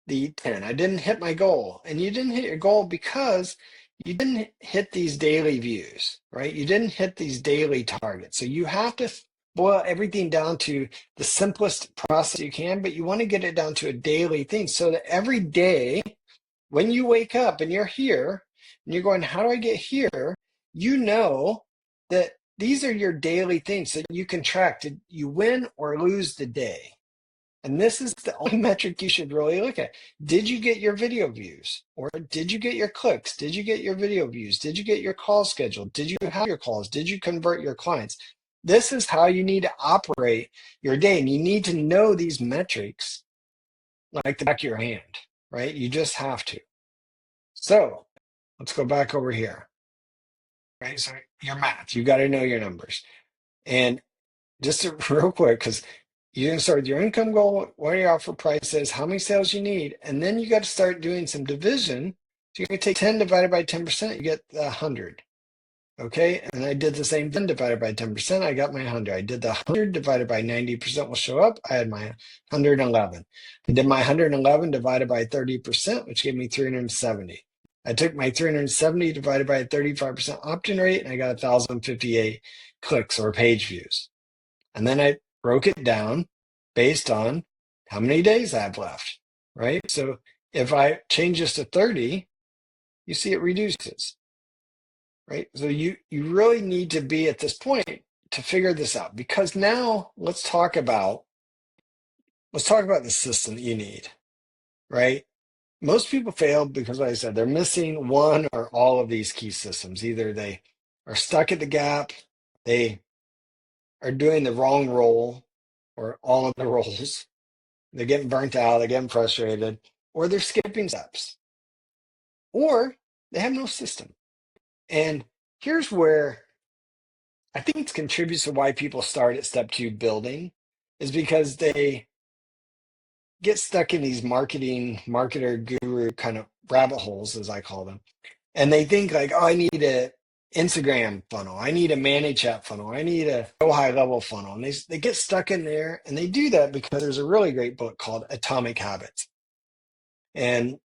the 10. I didn't hit my goal. And you didn't hit your goal because you didn't hit these daily views, right? You didn't hit these daily targets. So you have to boil everything down to the simplest process you can, but you want to get it down to a daily thing so that every day when you wake up and you're here and you're going, how do I get here? You know that these are your daily things that you can track. Did you win or lose the day? And this is the only metric you should really look at. Did you get your video views? Or did you get your clicks? Did you get your video views? Did you get your call scheduled? Did you have your calls? Did you convert your clients? This is how you need to operate your day. And you need to know these metrics like the back of your hand, right? You just have to. So let's go back over here, right? So your math, you got to know your numbers. And just real quick, because you're going to start with your income goal, what are your offer prices, how many sales you need, and then you got to start doing some division. So you're going to take 10 divided by 10%, you get 100. Okay, and I did the same thing divided by 10%, I got my 100. I did the 100 divided by 90% will show up, I had my 111. I did my 111 divided by 30%, which gave me 370. I took my 370 divided by a 35% opt-in rate, and I got 1,058 clicks or page views. And then I broke it down based on how many days I have left, right? So if I change this to 30, you see it reduces, right? So you really need to be at this point to figure this out, because now let's talk about the system that you need, right? Most people fail because, like I said, they're missing one or all of these key systems. Either they are stuck at the gap, they are doing the wrong role or all of the roles. They're getting burnt out, they're getting frustrated, or they're skipping steps, or they have no system. And here's where I think it contributes to why people start at step 2 building, is because they get stuck in these marketer guru kind of rabbit holes, as I call them. And they think like, oh, I need a Instagram funnel. I need a ManyChat funnel. I need a go high level funnel. And they get stuck in there, and they do that because there's a really great book called Atomic Habits. And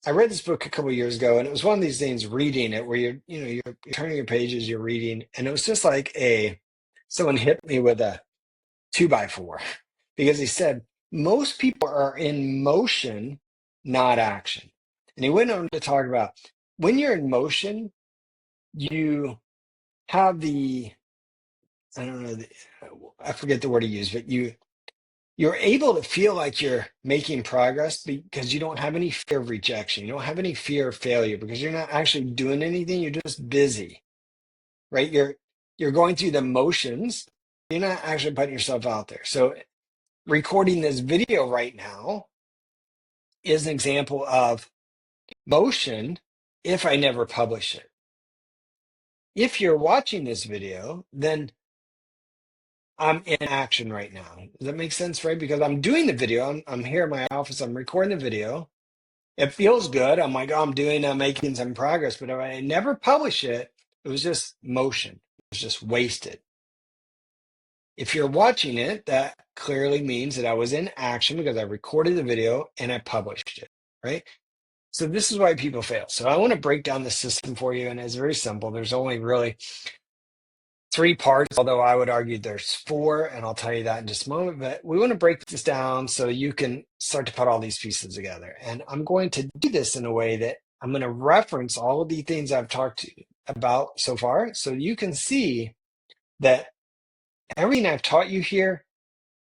I read this book a couple of years ago, and it was one of these things, reading it, where you're turning your pages, you're reading, and it was just like someone hit me with a 2x4 because he said most people are in motion, not action. And he went on to talk about when you're in motion, you have I don't know, I forget the word he used, but you're able to feel like you're making progress because you don't have any fear of rejection. You don't have any fear of failure because you're not actually doing anything. You're just busy, right? You're going through the motions. You're not actually putting yourself out there. So recording this video right now is an example of motion if I never publish it. If you're watching this video, then I'm in action right now. Does that make sense, right? Because I'm doing the video. I'm here in my office. I'm recording the video. It feels good. I'm like, oh, I'm making some progress. But if I never publish it, it was just motion. It was just wasted. If you're watching it, that clearly means that I was in action because I recorded the video and I published it, right? So this is why people fail. So I want to break down the system for you, and it's very simple. There's only really three parts, although I would argue there's four, and I'll tell you that in just a moment. But we want to break this down so you can start to put all these pieces together. And I'm going to do this in a way that I'm going to reference all of the things I've talked about so far so you can see that everything I've taught you here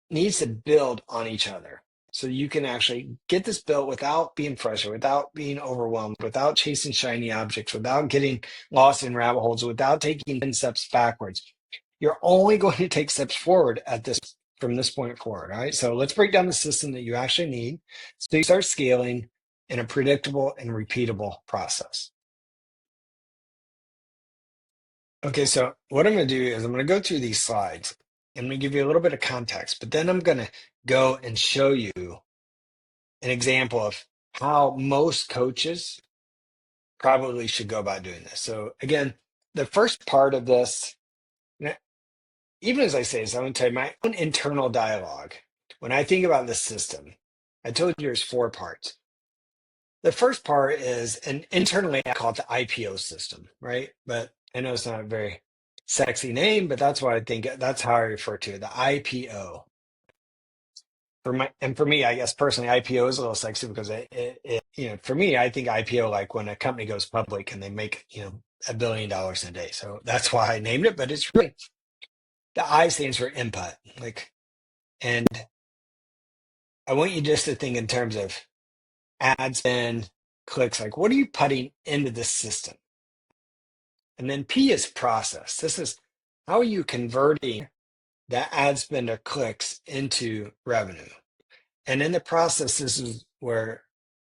needs to build on each other. So you can actually get this built without being frustrated, without being overwhelmed, without chasing shiny objects, without getting lost in rabbit holes, without taking 10 steps backwards. You're only going to take steps forward at this from this point forward. All right. So let's break down the system that you actually need so you start scaling in a predictable and repeatable process. Okay, so what I'm going to do is I'm going to go through these slides. I'm going to give you a little bit of context, but then I'm going to go and show you an example of how most coaches probably should go about doing this. So again, the first part of this, even as I say this, I'm going to tell you my own internal dialogue. When I think about this system, I told you there's four parts. The first part is, and internally I call it the IPO system, right? But I know it's not a very sexy name, but that's what I think, that's how I refer to it, the IPO. For me, I guess personally, IPO is a little sexy because for me, I think IPO like when a company goes public and they make, $1 billion a day. So that's why I named it, but it's really, the I stands for input. And I want you just to think in terms of ad spend, clicks, like what are you putting into this system? And then P is process. This is how are you converting that ad spend or clicks into revenue? And in the process, this is where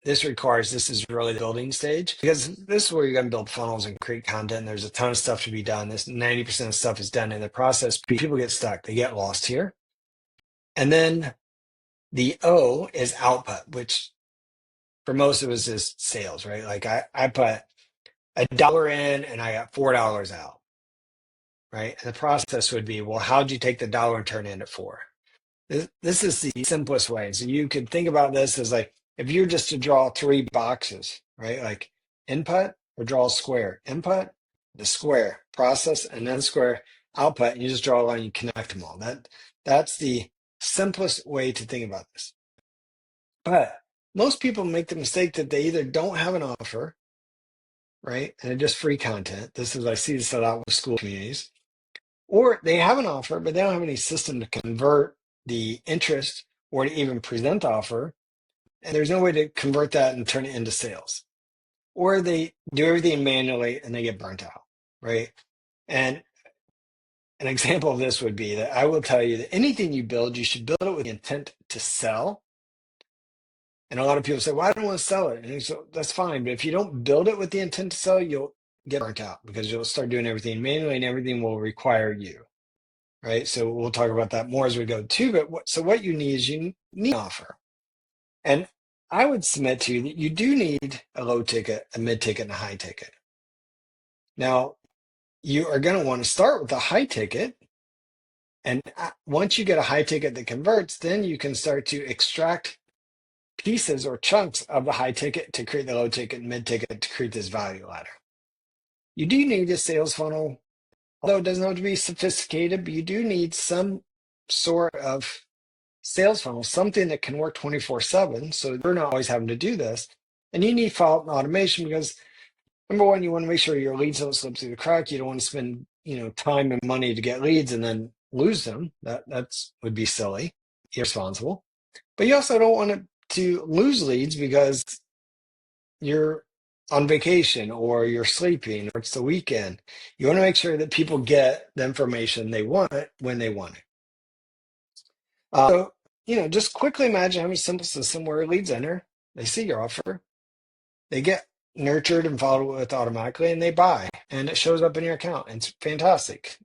this is really the building stage because this is where you're going to build funnels and create content. There's a ton of stuff to be done. This 90% of stuff is done in the process. People get stuck. They get lost here. And then the O is output, which for most of us is sales, right? Like I put $1 in and I got $4 out, right? And the process would be, well, how'd you take the dollar and turn it into four? This is the simplest way. So you could think about this as like if you're just to draw three boxes, right? Like input or draw a square. Input, the square, process, and then square, output, and you just draw a line, you connect them all. That's the simplest way to think about this. But most people make the mistake that they either don't have an offer, right? And it's just free content. I see this a lot with school communities. Or they have an offer, but they don't have any system to convert the interest or to even present the offer. And there's no way to convert that and turn it into sales. Or they do everything manually and they get burnt out, right? And an example of this would be that I will tell you that anything you build, you should build it with the intent to sell. And a lot of people say, well, I don't want to sell it. And so that's fine. But if you don't build it with the intent to sell, you'll get burnt out because you'll start doing everything manually and everything will require you. Right. So we'll talk about that more as we go too. But what you need is you need an offer. And I would submit to you that you do need a low ticket, a mid ticket, and a high ticket. Now, you are going to want to start with a high ticket. And once you get a high ticket that converts, then you can start to extract pieces or chunks of the high ticket to create the low ticket and mid ticket to create this value ladder. You do need a sales funnel, although it doesn't have to be sophisticated, but you do need some sort of sales funnel, something that can work 24/7. So you're not always having to do this. And you need follow-up automation because number one, you want to make sure your leads don't slip through the crack. You don't want to spend, time and money to get leads and then lose them. That's would be silly, irresponsible. But you also don't want to lose leads because you're on vacation or you're sleeping or it's the weekend. You want to make sure that people get the information they want when they want it. Just quickly imagine having a simple system where leads enter, they see your offer, they get nurtured and followed with automatically, and they buy, and it shows up in your account. It's fantastic.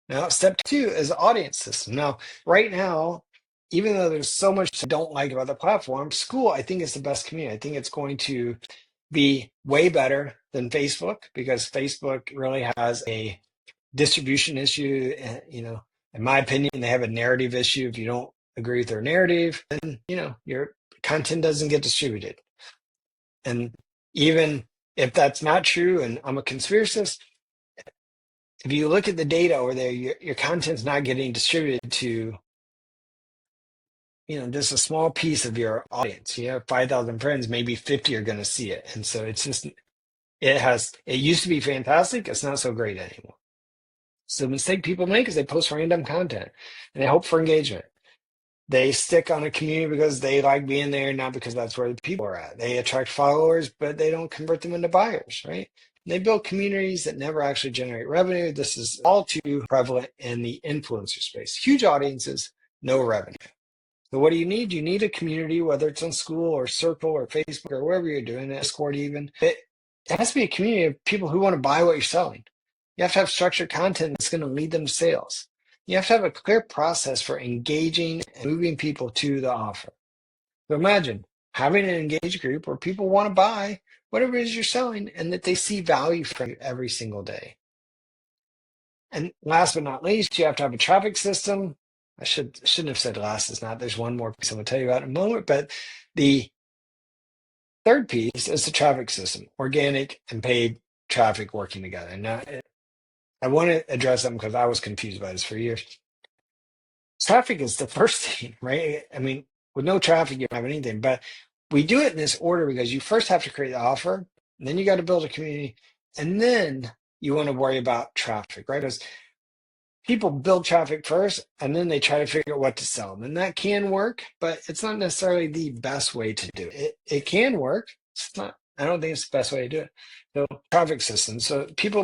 Now, step two is the audience system. Now, right now, even though there's so much I don't like about the platform, school, I think, is the best community. I think it's going to be way better than Facebook because Facebook really has a distribution issue. In my opinion, they have a narrative issue. If you don't agree with their narrative, then your content doesn't get distributed. And even if that's not true, and I'm a conspiracist, if you look at the data over there, your content's not getting distributed to, just a small piece of your audience. You have 5,000 friends, maybe 50 are going to see it. And so it used to be fantastic. It's not so great anymore. So the mistake people make is they post random content and they hope for engagement. They stick on a community because they like being there, not because that's where the people are at. They attract followers, but they don't convert them into buyers, right? They build communities that never actually generate revenue. This is all too prevalent in the influencer space. Huge audiences, no revenue. So what do you need? You need a community, whether it's on School or Circle or Facebook or wherever you're doing it, Discord even. It has to be a community of people who want to buy what you're selling. You have to have structured content that's going to lead them to sales. You have to have a clear process for engaging and moving people to the offer. So imagine having an engaged group where people want to buy whatever it is you're selling and that they see value from you every single day. And last but not least, you have to have a traffic system. I shouldn't have said last is not. There's one more piece I'm going to tell you about in a moment, but the third piece is the traffic system, organic and paid traffic working together. Now, I want to address them because I was confused by this for years. Traffic is the first thing, right? I mean, with no traffic, you don't have anything. But we do it in this order because you first have to create the offer, and then you got to build a community, and then you want to worry about traffic, right? Because people build traffic first, and then they try to figure out what to sell them. And that can work, but it's not necessarily the best way to do it. It can work. It's not. I don't think it's the best way to do it. So traffic systems. So people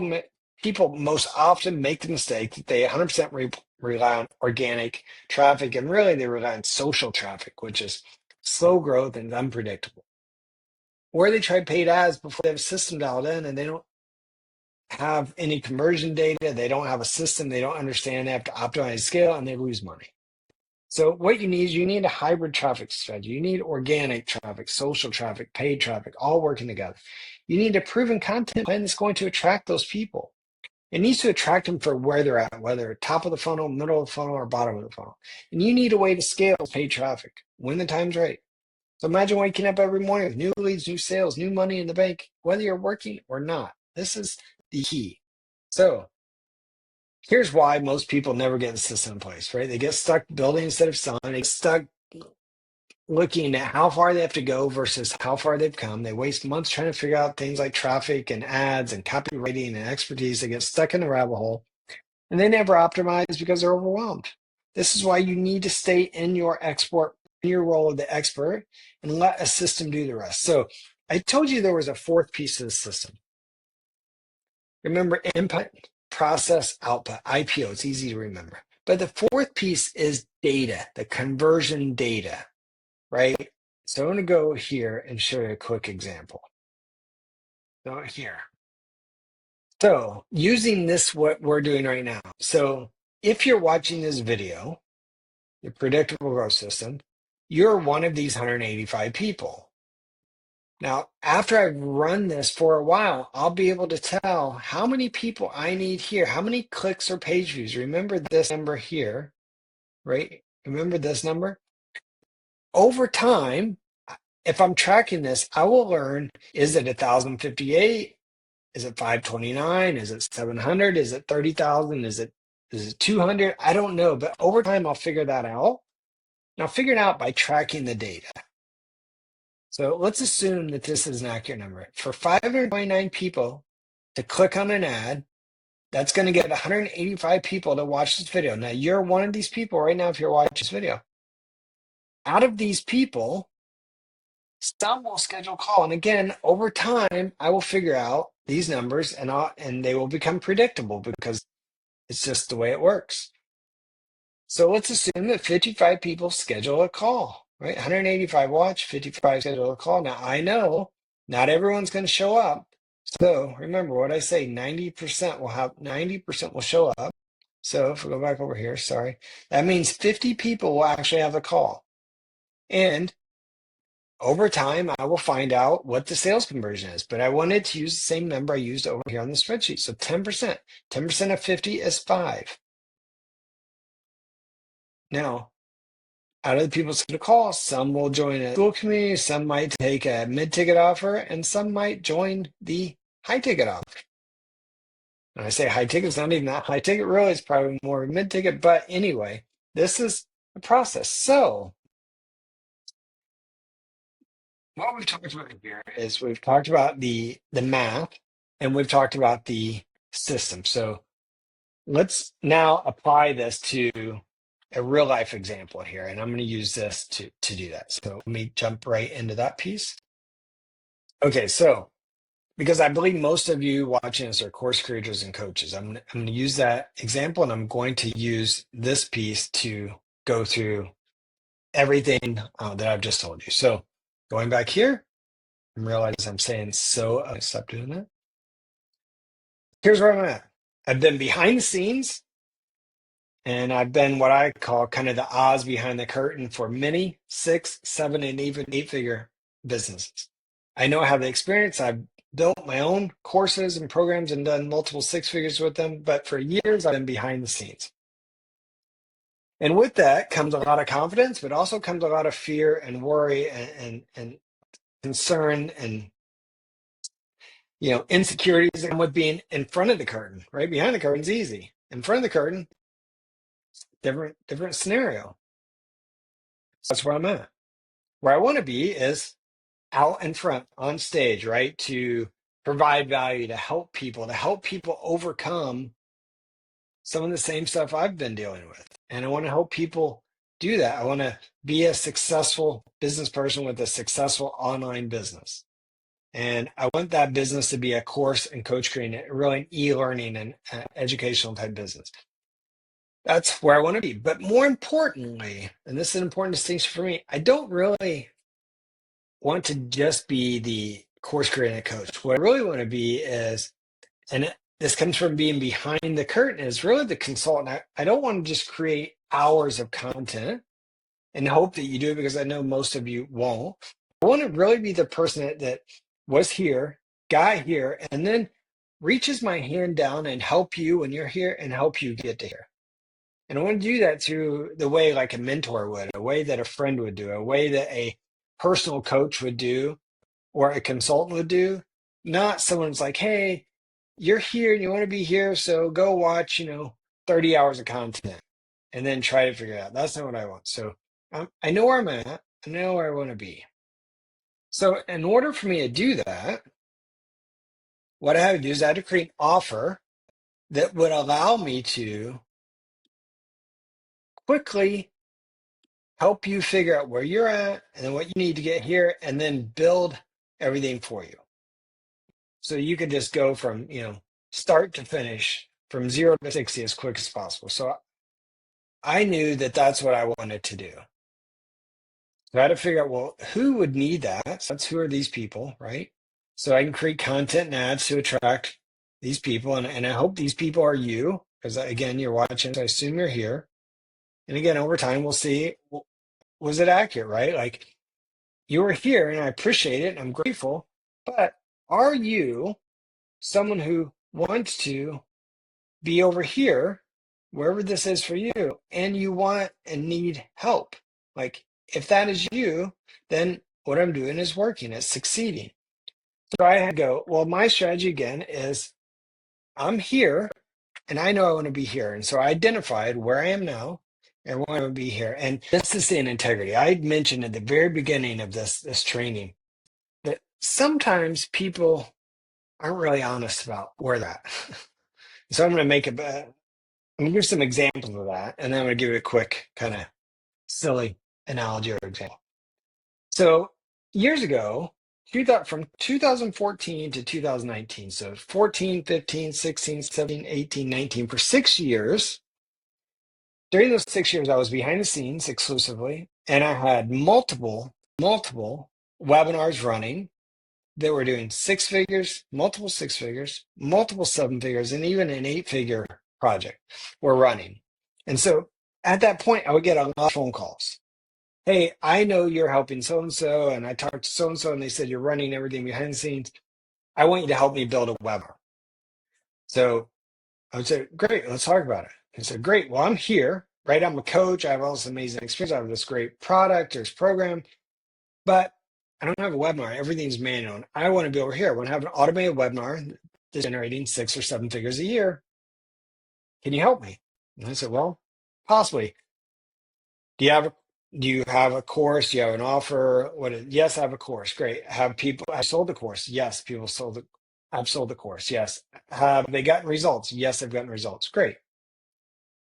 most often make the mistake that they 100% rely on organic traffic, and really they rely on social traffic, which is slow growth and unpredictable. Or they try paid ads before they have a system dialed in, and they don't have any conversion data. They don't have a system. They don't understand. They have to optimize scale, and they lose money. So what you need a hybrid traffic strategy. You need organic traffic, social traffic, paid traffic, all working together. You need a proven content plan that's going to attract those people. It needs to attract them for where they're at, whether top of the funnel, middle of the funnel, or bottom of the funnel. And you need a way to scale paid traffic when the time's right. So imagine waking up every morning with new leads, new sales, new money in the bank, whether you're working or not. This is the key. So here's why most people never get the system in place, right? They get stuck building instead of selling. They get stuck looking at how far they have to go versus how far they've come. They waste months trying to figure out things like traffic and ads and copywriting and expertise. They get stuck in the rabbit hole and they never optimize because they're overwhelmed. This is why you need to stay in your role of the expert and let a system do the rest. So I told you there was a fourth piece of the system. Remember input, process, output, IPO. It's easy to remember. But the fourth piece is data, the conversion data, right? So I'm going to go here and show you a quick example. So here. So using this, what we're doing right now. So if you're watching this video, the predictable growth system, you're one of these 185 people. Now, after I've run this for a while, I'll be able to tell how many people I need here, how many clicks or page views. Remember this number here, right? Remember this number? Over time, if I'm tracking this, I will learn, is it 1,058? Is it 529? Is it 700? Is it 30,000? Is it 200? I don't know, but over time, I'll figure that out. And I'll figure it out by tracking the data. So let's assume that this is an accurate number. For 529 people to click on an ad, that's going to get 185 people to watch this video. Now, you're one of these people right now if you're watching this video. Out of these people, some will schedule a call. And again, over time, I will figure out these numbers and they will become predictable because it's just the way it works. So let's assume that 55 people schedule a call, right? 185 watch, 55 schedule a call. Now I know not everyone's going to show up. So remember what I say, 90% will show up. So if we go back over here, sorry, that means 50 people will actually have a call. And over time, I will find out what the sales conversion is, but I wanted to use the same number I used over here on the spreadsheet. So 10% of 50 is 5. Now, out of the people to call, some will join a school community, some might take a mid-ticket offer, and some might join the high-ticket offer. And I say high ticket, it's not even that high ticket, really. It's probably more mid ticket. But anyway, this is the process. So, what we've talked about here is we've talked about the math and we've talked about the system. So, let's now apply this to a real life example here. And I'm going to use this to do that. So, let me jump right into that piece. Okay, so because I believe most of you watching this are course creators and coaches. I'm going to use that example and I'm going to use this piece to go through everything that I've just told you. So going back here, I realize I'm saying so. I'm going to stop doing that. Here's where I'm at. I've been behind the scenes and I've been what I call kind of the Oz behind the curtain for many 6, 7, and even 8-figure businesses. I know I have the experience. I've built my own courses and programs and done multiple 6 figures with them, but for years I've been behind the scenes. And with that comes a lot of confidence, but also comes a lot of fear and worry and concern and insecurities that come with being in front of the curtain. Right behind the curtain's easy. In front of the curtain, different scenario. So that's where I'm at. Where I want to be is out in front on stage, right? To provide value, to help people overcome some of the same stuff I've been dealing with. And I want to help people do that. I want to be a successful business person with a successful online business. And I want that business to be a course and coach creating, really an e-learning and educational type business. That's where I want to be. But more importantly, and this is an important distinction for me, I don't really want to just be the course creating coach. What I really want to be is, and this comes from being behind the curtain, is really the consultant. I don't want to just create hours of content and hope that you do it, because I know most of you won't. I want to really be the person that was here, got here, and then reaches my hand down and help you when you're here and help you get to here. And I want to do that through the way like a mentor would, a way that a friend would do, a way that a personal coach would do, or a consultant would do. Not someone's like, hey, you're here and you want to be here, so go watch, 30 hours of content and then try to figure it out. That's not what I want. So I know where I'm at. I know where I want to be. So in order for me to do that, what I had to do is I had to create an offer that would allow me to quickly help you figure out where you're at and then what you need to get here, and then build everything for you. So you could just go from, start to finish, from 0 to 60 as quick as possible. So I knew that that's what I wanted to do. So I had to figure out, well, who would need that? So that's who are these people, right? So I can create content and ads to attract these people. And I hope these people are you, because again, you're watching, so I assume you're here. And again, over time, we'll see, was it accurate, right? Like, you were here and I appreciate it and I'm grateful, but are you someone who wants to be over here, wherever this is for you, and you want and need help? Like, if that is you, then what I'm doing is working, it's succeeding. So I had to go, well, my strategy again is I'm here and I know I want to be here. And so I identified where I am now and where I want to be here. And this is in integrity. I had mentioned at the very beginning of this training that sometimes people aren't really honest about where they're at. So I'm going to I'm going to give some examples of that, and then I'm going to give you a quick kind of silly analogy or example. So years ago, from 2014 to 2019, so 14, 15, 16, 17, 18, 19, for 6 years, during those 6 years, I was behind the scenes exclusively, and I had multiple webinars running that were doing 6 figures, multiple 6 figures, multiple 7 figures, and even an 8-figure project were running. And so at that point, I would get a lot of phone calls. Hey, I know you're helping so and so, and I talked to so and so, and they said you're running everything behind the scenes. I want you to help me build a webinar. So I would say, great, let's talk about it. And so, great, well, I'm here, right? I'm a coach. I have all this amazing experience. I have this great product or this program, but I don't have a webinar. Everything's manual. And I want to be over here. I want to have an automated webinar is generating 6 or 7 figures a year. Can you help me? And I said, well, possibly. Do you have a do you have a course? Do you have an offer? Yes, I have a course. Great. Have sold the course? Yes, I've sold the course. Yes. Have they gotten results? Yes, they've gotten results. Great.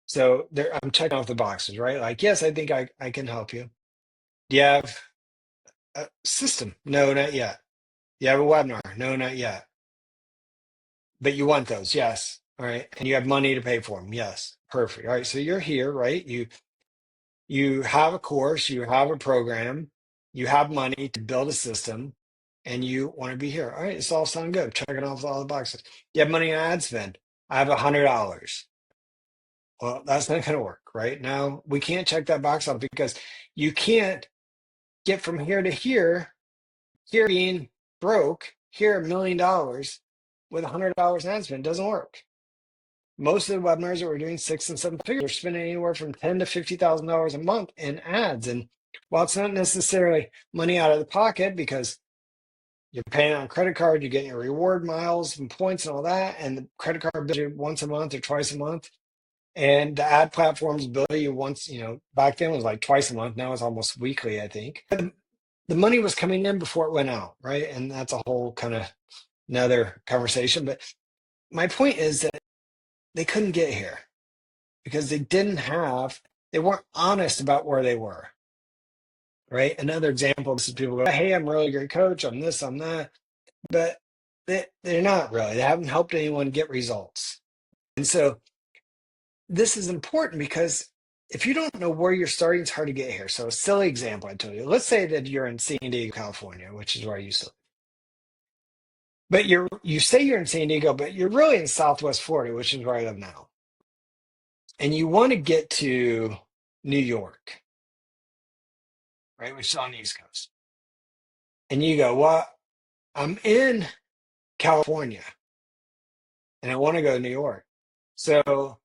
So I'm checking off the boxes, right? Like, yes, I think I can help you. Do you have a system? No, not yet. Do you have a webinar? No, not yet. But you want those? Yes. All right. And you have money to pay for them? Yes. Perfect. All right. So you're here, right? You have a course, you have a program, you have money to build a system, and you want to be here. All right, it's all sound good. Checking off all the boxes. You have money in ad spend. I have $100. Well, that's not going to work, right? Now we can't check that box off because you can't get from here to here being broke, here $1 million with $100 in ad spend. Doesn't work. Most of the webinars that we're doing 6 and 7 figures are spending anywhere from $10,000 to $50,000 a month in ads. And while it's not necessarily money out of the pocket because you're paying on credit card, you're getting your reward miles and points and all that, and the credit card bills you once a month or twice a month. And the ad platforms bill you once, back then it was like twice a month. Now it's almost weekly, I think. The money was coming in before it went out, right? And that's a whole kind of another conversation. But my point is that they couldn't get here because they weren't honest about where they were, right? Another example, this is people go, hey, I'm a really great coach, I'm this, I'm that, but they're not really. They haven't helped anyone get results. And so this is important because if you don't know where you're starting, it's hard to get here. So a silly example I told you, let's say that you're in San Diego, California, which is where I used to live. But you say you're in San Diego, but you're really in Southwest Florida, which is where I live now. And you want to get to New York, right? Which is on the East Coast. And you go, well, I'm in California and I want to go to New York. So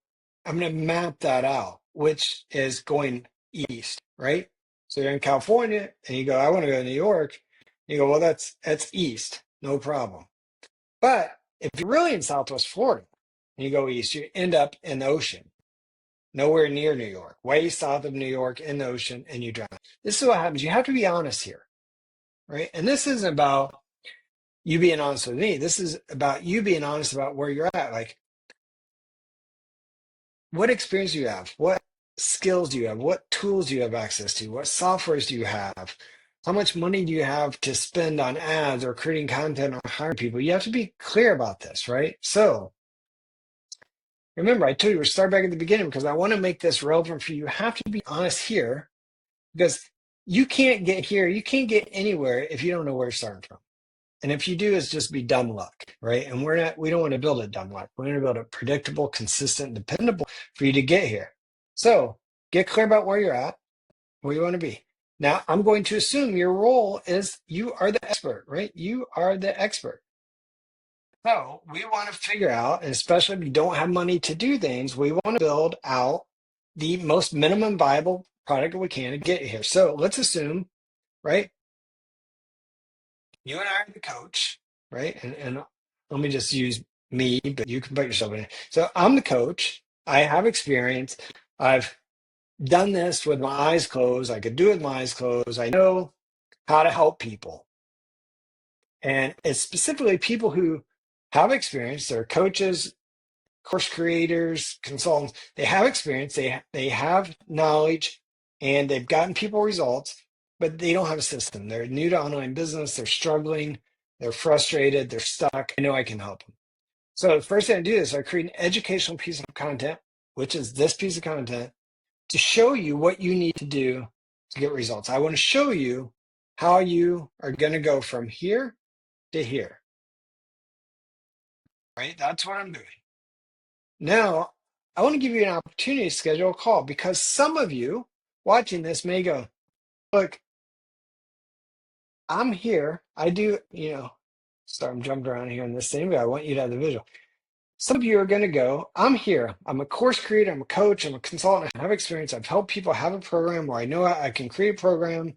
I'm going to map that out, which is going east, right? So you're in California and you go, I want to go to New York. You go, well, that's east, no problem. But if you're really in Southwest Florida and you go east, you end up in the ocean, nowhere near New York, way south of New York in the ocean, and you drown. This is what happens. You have to be honest here, right? And this isn't about you being honest with me. This is about you being honest about where you're at. Like, what experience do you have? What skills do you have? What tools do you have access to? What softwares do you have? How much money do you have to spend on ads or creating content or hiring people? You have to be clear about this, right? So remember, I told you we're start back at the beginning because I want to make this relevant for you. You have to be honest here because you can't get here. You can't get anywhere if you don't know where you're starting from. And if you do, it's just be dumb luck, right? And we don't want to build a dumb luck. We want to build a predictable, consistent, dependable for you to get here. So get clear about where you're at, where you want to be. Now, I'm going to assume your role is you are the expert, right? You are the expert. So we want to figure out, and especially if you don't have money to do things, we want to build out the most minimum viable product we can to get here. So let's assume, right? You and I are the coach, right? And let me just use me, but you can put yourself in it. So I'm the coach. I have experience. I've done this with my eyes closed. I could do it with my eyes closed. I know how to help people. And it's specifically people who have experience. They're coaches, course creators, consultants. They have experience. They have knowledge, and they've gotten people results, but they don't have a system. They're new to online business. They're struggling. They're frustrated. They're stuck. I know I can help them. So the first thing I do is I create an educational piece of content, which is this piece of content, to show you what you need to do to get results. I want to show you how you are going to go from here to here, right? That's what I'm doing. Now, I want to give you an opportunity to schedule a call because some of you watching this may go, look, I'm here. I do, sorry, I'm jumping around here in this thing, but I want you to have the visual. Some of you are going to go, I'm here. I'm a course creator. I'm a coach. I'm a consultant. I have experience. I've helped people have a program where I know I can create a program.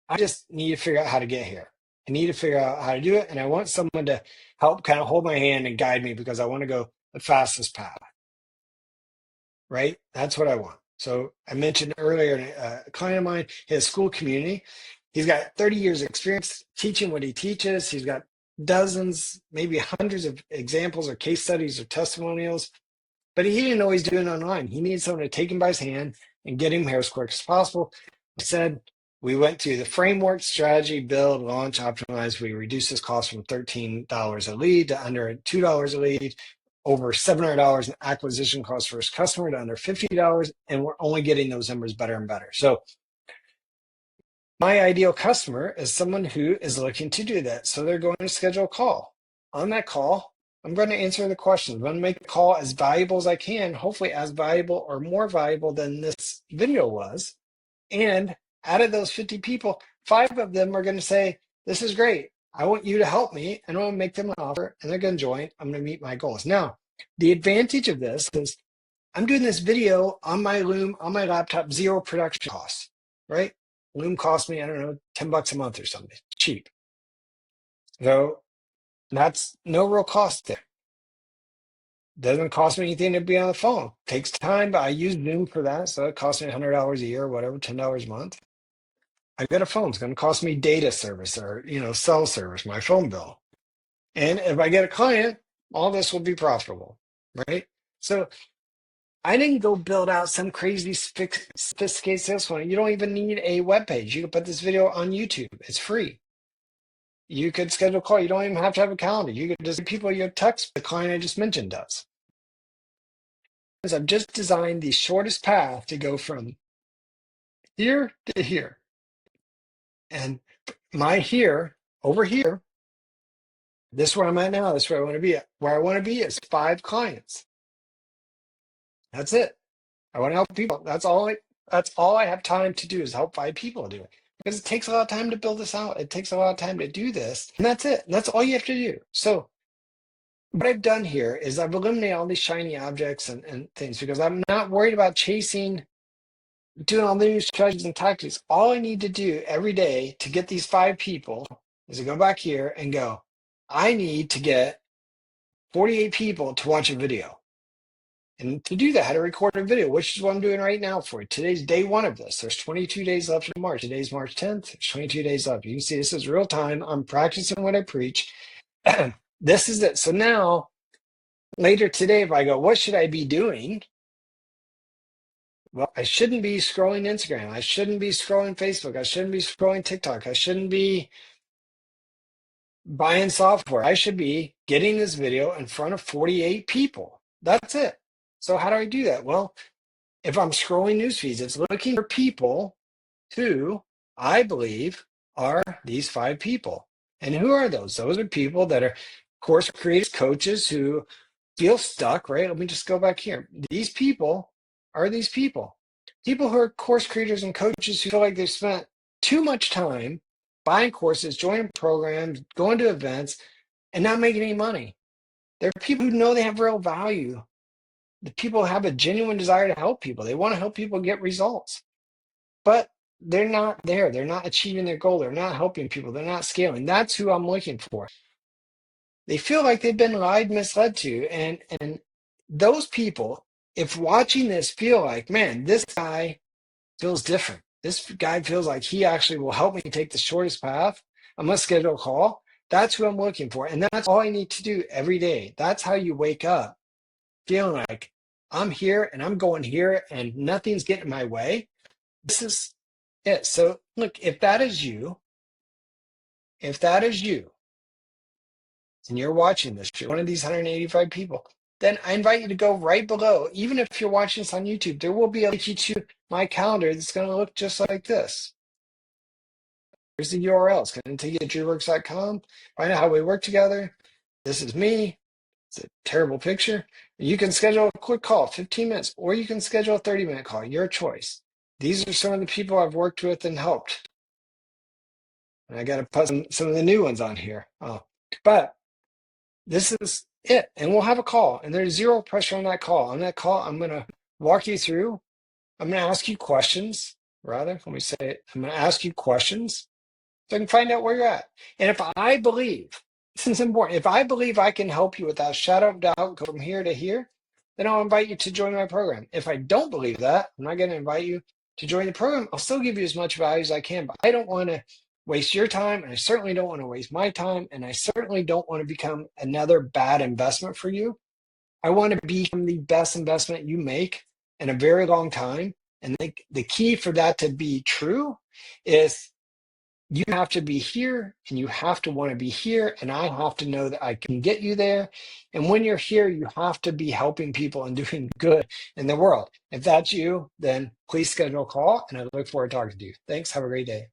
I just need to figure out how to get here. I need to figure out how to do it. And I want someone to help kind of hold my hand and guide me because I want to go the fastest path, right? That's what I want. So I mentioned earlier, a client of mine, his school community, he's got 30 years experience teaching what he teaches. He's got dozens, maybe hundreds of examples or case studies or testimonials, but he didn't know he's doing it online. He needed someone to take him by his hand and get him here as quick as possible. I said, we went through the framework, strategy, build, launch, optimize. We reduced his cost from $13 a lead to under $2 a lead, over $700 in acquisition cost for his customer to under $50. And we're only getting those numbers better and better. So my ideal customer is someone who is looking to do that. So they're going to schedule a call. On that call, I'm going to answer the questions. I'm going to make the call as valuable as I can, hopefully as valuable or more valuable than this video was. And out of those 50 people, 5 of them are going to say, this is great. I want you to help me, and I'm going to make them an offer, and they're going to join. I'm going to meet my goals. Now, the advantage of this is I'm doing this video on my Loom, on my laptop, 0 production costs, right? Loom cost me, I don't know, $10 a month or something, cheap. So that's no real cost there. Doesn't cost me anything to be on the phone. Takes time, but I use Zoom for that. So it costs me $100 a year or whatever, $10 a month. I got a phone. It's going to cost me data service or, cell service, my phone bill. And if I get a client, all this will be profitable, right? So I didn't go build out some crazy sophisticated sales funnel. You don't even need a web page. You can put this video on YouTube. It's free. You could schedule a call. You don't even have to have a calendar. You could just people your text the client I just mentioned does. Because I've just designed the shortest path to go from here to here. And my here, over here, this is where I'm at now. This is where I want to be at. Where I want to be is 5 clients. That's it. I want to help people. That's all I have time to do is help 5 people do it. Because it takes a lot of time to build this out. It takes a lot of time to do this. And that's it. And that's all you have to do. So what I've done here is I've eliminated all these shiny objects and things because I'm not worried about doing all the new strategies and tactics. All I need to do every day to get these 5 people is to go back here and go, I need to get 48 people to watch a video. And to do that, I had to record a video, which is what I'm doing right now for you. Today's day 1 of this. There's 22 days left in March. Today's March 10th. There's 22 days left. You can see this is real time. I'm practicing what I preach. This is it. So now, later today, if I go, what should I be doing? Well, I shouldn't be scrolling Instagram. I shouldn't be scrolling Facebook. I shouldn't be scrolling TikTok. I shouldn't be buying software. I should be getting this video in front of 48 people. That's it. So how do I do that? Well, if I'm scrolling news feeds, it's looking for people who I believe are these 5 people. And who are those? Those are people that are course creators, coaches who feel stuck, right? Let me just go back here. These people are these people. People who are course creators and coaches who feel like they've spent too much time buying courses, joining programs, going to events, and not making any money. They're people who know they have real value. The people have a genuine desire to help people. They want to help people get results. But they're not there. They're not achieving their goal. They're not helping people. They're not scaling. That's who I'm looking for. They feel like they've been lied, misled to. And those people, if watching this, feel like, man, this guy feels different. This guy feels like he actually will help me take the shortest path. I'm going to schedule a call. That's who I'm looking for. And that's all I need to do every day. That's how you wake up feeling like I'm here and I'm going here and nothing's getting in my way. This is it. So look, if that is you, and you're watching this, you're one of these 185 people, then I invite you to go right below. Even if you're watching this on YouTube, there will be a link to my calendar that's going to look just like this. Here's the URL. It's going to take you to drewworks.com. Find out how we work together. This is me. It's a terrible picture. You can schedule a quick call, 15 minutes, or you can schedule a 30-minute call. Your choice. These are some of the people I've worked with and helped. And I got to put some of the new ones on here. But this is it. And we'll have a call. And there's 0 pressure on that call. On that call, I'm going to walk you through. I'm going to ask you questions, rather. Let me say it. I'm going to ask you questions. so I can find out where you're at. And if I believe, this is important, if I believe I can help you without a shadow of doubt, go from here to here, then I'll invite you to join my program. If I don't believe that, I'm not going to invite you to join the program. I'll still give you as much value as I can, but I don't want to waste your time, and I certainly don't want to waste my time, and I certainly don't want to become another bad investment for you. I want to become the best investment you make in a very long time. And the key for that to be true is you have to be here and you have to want to be here. And I have to know that I can get you there. And when you're here, you have to be helping people and doing good in the world. If that's you, then please schedule a call and I look forward to talking to you. Thanks. Have a great day.